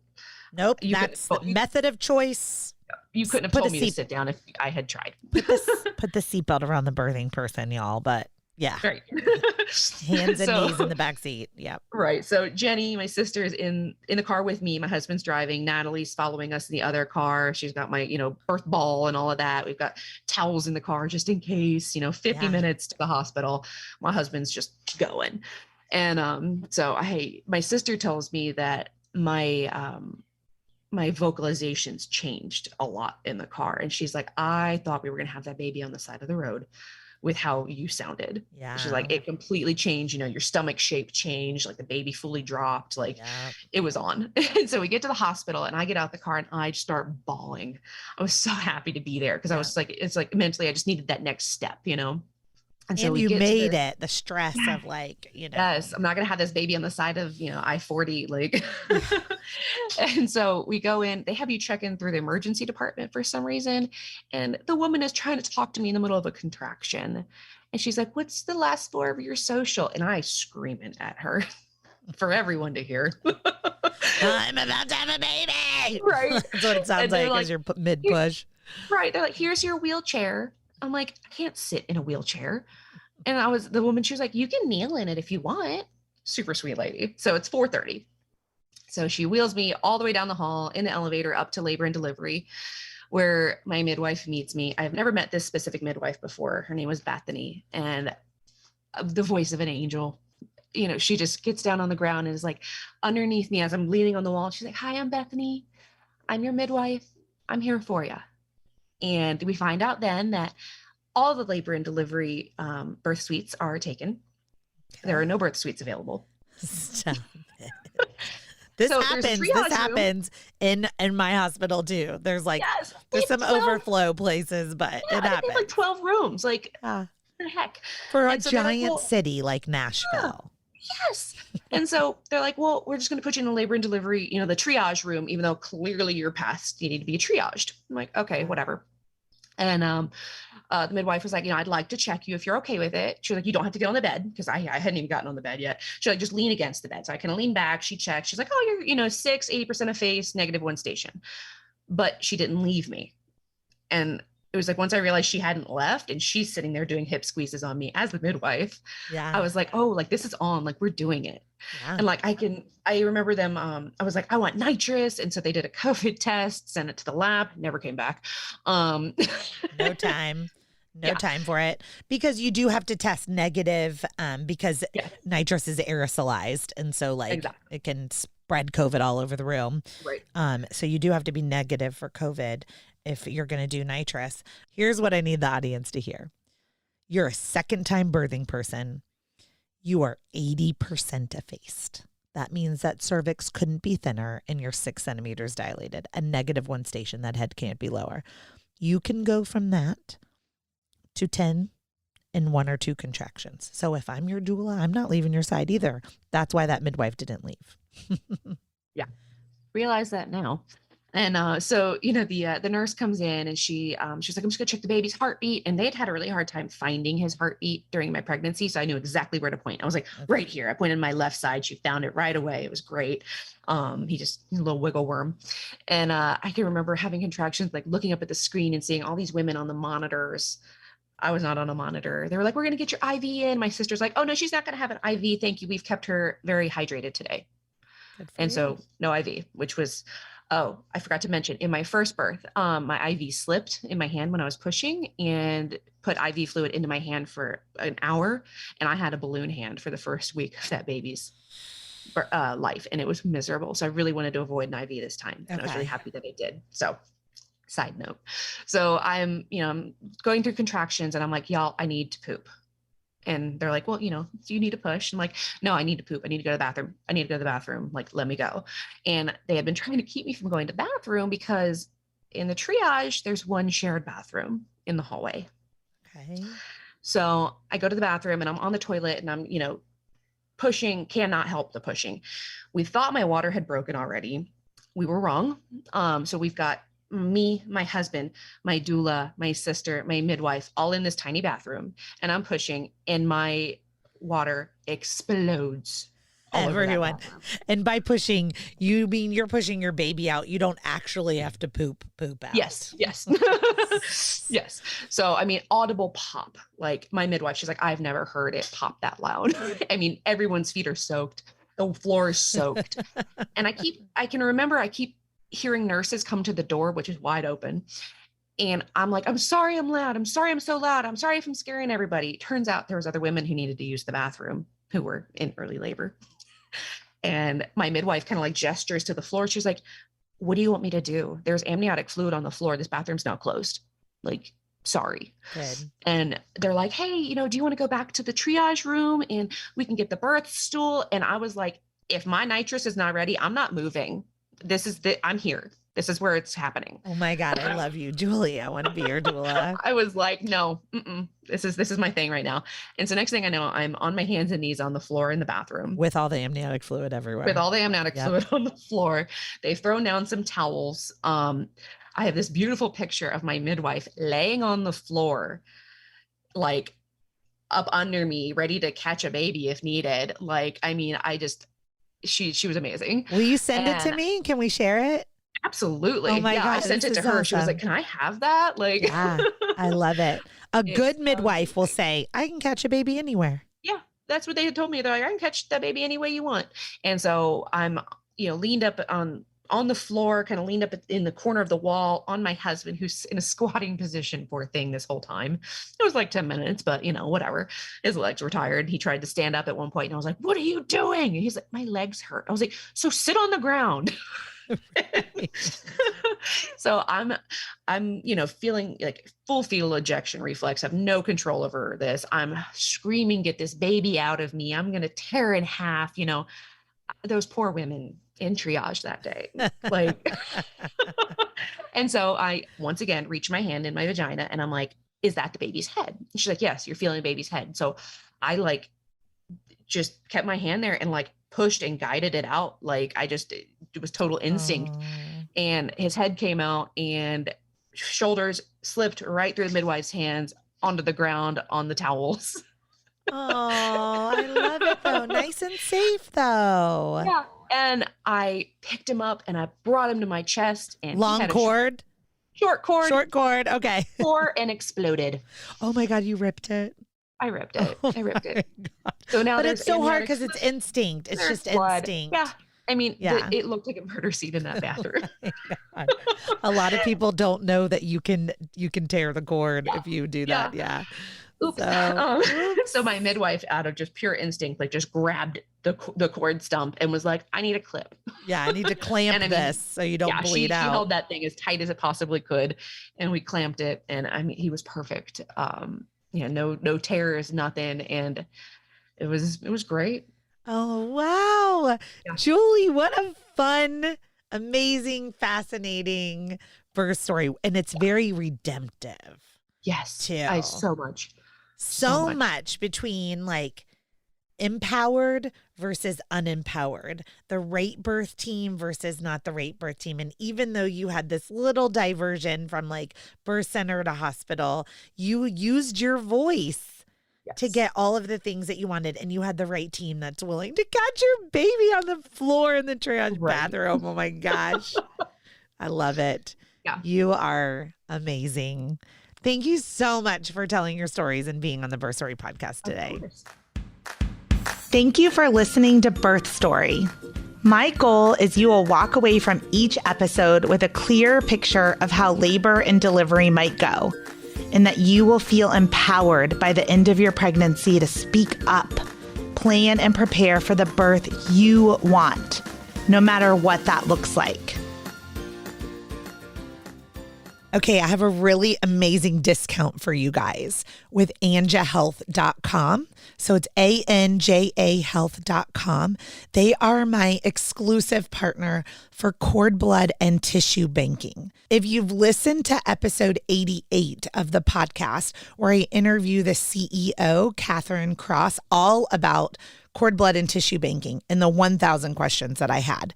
Nope, that's the method of choice. You couldn't have told me to sit down if I had tried. Put the seatbelt around the birthing person, y'all. But yeah, right. Hands and knees in the back seat. Yep. Right. So Jenny, my sister, is in the car with me. My husband's driving. Natalie's following us in the other car. She's got my, birth ball and all of that. We've got towels in the car just in case, 50 minutes to the hospital. My husband's just going. And so my sister tells me that my vocalizations changed a lot in the car. And she's like, I thought we were going to have that baby on the side of the road with how you sounded. Yeah. She's like, it completely changed, your stomach shape changed, like the baby fully dropped, like it was on. And so we get to the hospital and I get out the car and I just start bawling. I was so happy to be there because I was like, it's like mentally, I just needed that next step, And so you made it, the stress of like, Yes, I'm not going to have this baby on the side of, I-40, like. And so we go in, they have you check in through the emergency department for some reason. And the woman is trying to talk to me in the middle of a contraction. And she's like, what's the last 4 of your social? And I screaming at her for everyone to hear. I'm about to have a baby. Right. That's what it sounds like as you're mid-push. Right. They're like, here's your wheelchair. I'm like, I can't sit in a wheelchair. And the woman, she was like, you can kneel in it if you want. Super sweet lady. So it's 4:30. So she wheels me all the way down the hall in the elevator up to labor and delivery, where my midwife meets me. I've never met this specific midwife before. Her name was Bethany, and the voice of an angel. She just gets down on the ground and is like underneath me as I'm leaning on the wall. She's like, hi, I'm Bethany. I'm your midwife. I'm here for you. And we find out then that all the labor and delivery birth suites are taken. Okay. There are no birth suites available. Stop it. This happens in my hospital too. There's like, there's some 12, overflow places, but it happens. They have like 12 rooms. Like, what the heck? For a giant city like Nashville. Yes. And so they're like, well, we're just going to put you in the labor and delivery, the triage room, even though clearly you're past, you need to be triaged. I'm like, okay, whatever. And the midwife was like, I'd like to check you if you're okay with it. She was like, you don't have to get on the bed, because I hadn't even gotten on the bed yet. She's like, just lean against the bed. So I kind of lean back. She checked. She's like, oh, you're, 80% of face, -1 station. But she didn't leave me. And it was like, once I realized she hadn't left and she's sitting there doing hip squeezes on me as the midwife, I was like, oh, like this is on, like we're doing it. Yeah. And like, I remember them, I was like, I want nitrous. And so they did a COVID test, sent it to the lab, never came back. No time for it, because you do have to test negative, because nitrous is aerosolized. And so like it can spread COVID all over the room. Right. So you do have to be negative for COVID if you're going to do nitrous. Here's what I need the audience to hear. You're a second-time birthing person. You are 80% effaced. That means that cervix couldn't be thinner and you're 6 centimeters dilated. A -1 station, that head can't be lower. You can go from that to 10 in 1 or 2 contractions. So if I'm your doula, I'm not leaving your side either. That's why that midwife didn't leave. Yeah. Realize that now. And so, the nurse comes in and she's like, I'm just gonna check the baby's heartbeat. And they'd had a really hard time finding his heartbeat during my pregnancy. So I knew exactly where to point. I was like, right here. I pointed my left side. She found it right away. It was great. He's a little wiggle worm. And I can remember having contractions, like looking up at the screen and seeing all these women on the monitors. I was not on a monitor. They were like, we're going to get your IV in. My sister's like, oh no, she's not going to have an IV. Thank you. We've kept her very hydrated today. And so no IV, which was, oh, I forgot to mention, in my first birth, my IV slipped in my hand when I was pushing and put IV fluid into my hand for an hour. And I had a balloon hand for the first week of that baby's life. And it was miserable. So I really wanted to avoid an IV this time. And I was really happy that I did. So side note. So I'm going through contractions and I'm like, y'all, I need to poop. And they're like, well, do you need to push? I'm like, no, I need to poop. I need to go to the bathroom. I need to go to the bathroom. Like, let me go. And they had been trying to keep me from going to the bathroom because in the triage, there's one shared bathroom in the hallway. Okay. So I go to the bathroom and I'm on the toilet and I'm, pushing, cannot help the pushing. We thought my water had broken already. We were wrong. So we've got me, my husband, my doula, my sister, my midwife, all in this tiny bathroom, and I'm pushing and my water explodes. Everyone. And by pushing, you mean you're pushing your baby out. You don't actually have to poop out. Yes. Yes. Yes. So, audible pop, like my midwife, she's like, I've never heard it pop that loud. Everyone's feet are soaked. The floor is soaked. And I keep hearing nurses come to the door, which is wide open. And I'm like, I'm sorry I'm loud. I'm sorry I'm so loud. I'm sorry if I'm scaring everybody. Turns out there was other women who needed to use the bathroom who were in early labor. And my midwife kind of like gestures to the floor. She's like, what do you want me to do? There's amniotic fluid on the floor. This bathroom's now closed. Like, sorry. Good. And they're like, hey, do you want to go back to the triage room and we can get the birth stool? And I was like, if my nitrous is not ready, I'm not moving. I'm here. This is where it's happening. Oh my God. I love you, Julie. I want to be your doula. I was like, no, this is my thing right now. And so next thing I know, I'm on my hands and knees on the floor in the bathroom. With all the amniotic fluid everywhere. With all the amniotic fluid on the floor. They've thrown down some towels. I have this beautiful picture of my midwife laying on the floor, like up under me, ready to catch a baby if needed. Like, she was amazing. Will you send it to me? Can we share it? Absolutely. Oh my gosh, I sent it to her. Awesome. She was like, can I have that? Like, yeah, I love it. A good midwife will say, I can catch a baby anywhere. Yeah, that's what they had told me. They're like, I can catch that baby any way you want. And so I'm, leaned up on on the floor, kind of leaned up in the corner of the wall on my husband, who's in a squatting position, poor thing, this whole time. It was like 10 minutes, but whatever. His legs were tired. He tried to stand up at one point and I was like, what are you doing? And he's like, my legs hurt. I was like, so sit on the ground. So I'm, feeling like full fetal ejection reflex. I have no control over this. I'm screaming, get this baby out of me. I'm going to tear in half, those poor women in triage that day. Like, and so I, once again, reach my hand in my vagina and I'm like, is that the baby's head? And she's like, yes, you're feeling the baby's head. So I just kept my hand there and pushed and guided it out. It was total instinct. And his head came out and shoulders slipped right through the midwife's hands onto the ground on the towels. Oh, I love it though. Nice and safe though. Yeah. And I picked him up and I brought him to my chest and long cord, short cord. Okay. Tore and exploded. Oh my God. You ripped it. I ripped it. So now, but it's so hard because it's instinct. It's just blood. Instinct. Yeah. I mean, it looked like a murder scene in that bathroom. A lot of people don't know that you can tear the cord if you do that. Yeah. Oops. So my midwife, out of just pure instinct, just grabbed the cord stump and was like, I need a clip. Yeah, I need to clamp this so you don't bleed out. She held that thing as tight as it possibly could, and we clamped it. And I mean, he was perfect. No tears, nothing, and it was great. Oh wow, yeah. Julie, what a fun, amazing, fascinating birth story, and it's very redemptive. Yes, too. So much between empowered versus unempowered, the right birth team versus not the right birth team. And even though you had this little diversion from birth center to hospital, you used your voice to get all of the things that you wanted. And you had the right team that's willing to catch your baby on the floor in the triage bathroom. Oh my gosh. I love it. Yeah. You are amazing. Thank you so much for telling your stories and being on the Birth Story podcast today. Thank you for listening to Birth Story. My goal is you will walk away from each episode with a clear picture of how labor and delivery might go, and that you will feel empowered by the end of your pregnancy to speak up, plan, and prepare for the birth you want, no matter what that looks like. Okay, I have a really amazing discount for you guys with anjahealth.com. So it's ANJA health.com. They are my exclusive partner for cord blood and tissue banking. If you've listened to episode 88 of the podcast, where I interview the CEO, Catherine Cross, all about cord blood and tissue banking and the 1,000 questions that I had.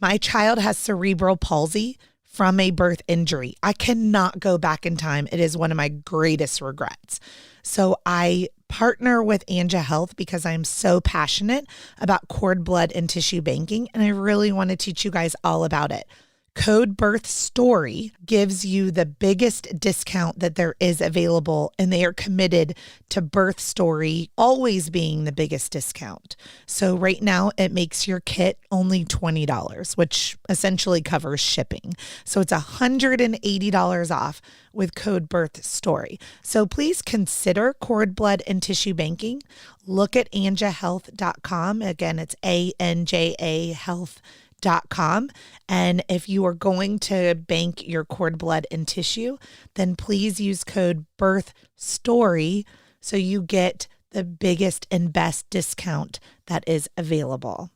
My child has cerebral palsy from a birth injury. I cannot go back in time. It is one of my greatest regrets. So I partner with Anja Health because I'm so passionate about cord blood and tissue banking, and I really want to teach you guys all about it. Code Birth Story gives you the biggest discount that there is available, and they are committed to Birth Story always being the biggest discount. So right now it makes your kit only $20, which essentially covers shipping. So it's $180 off with code Birth Story. So please consider cord blood and tissue banking. Look at anjahealth.com. Again, it's ANJA health.com. And if you are going to bank your cord blood and tissue, then please use code Birth Story so you get the biggest and best discount that is available.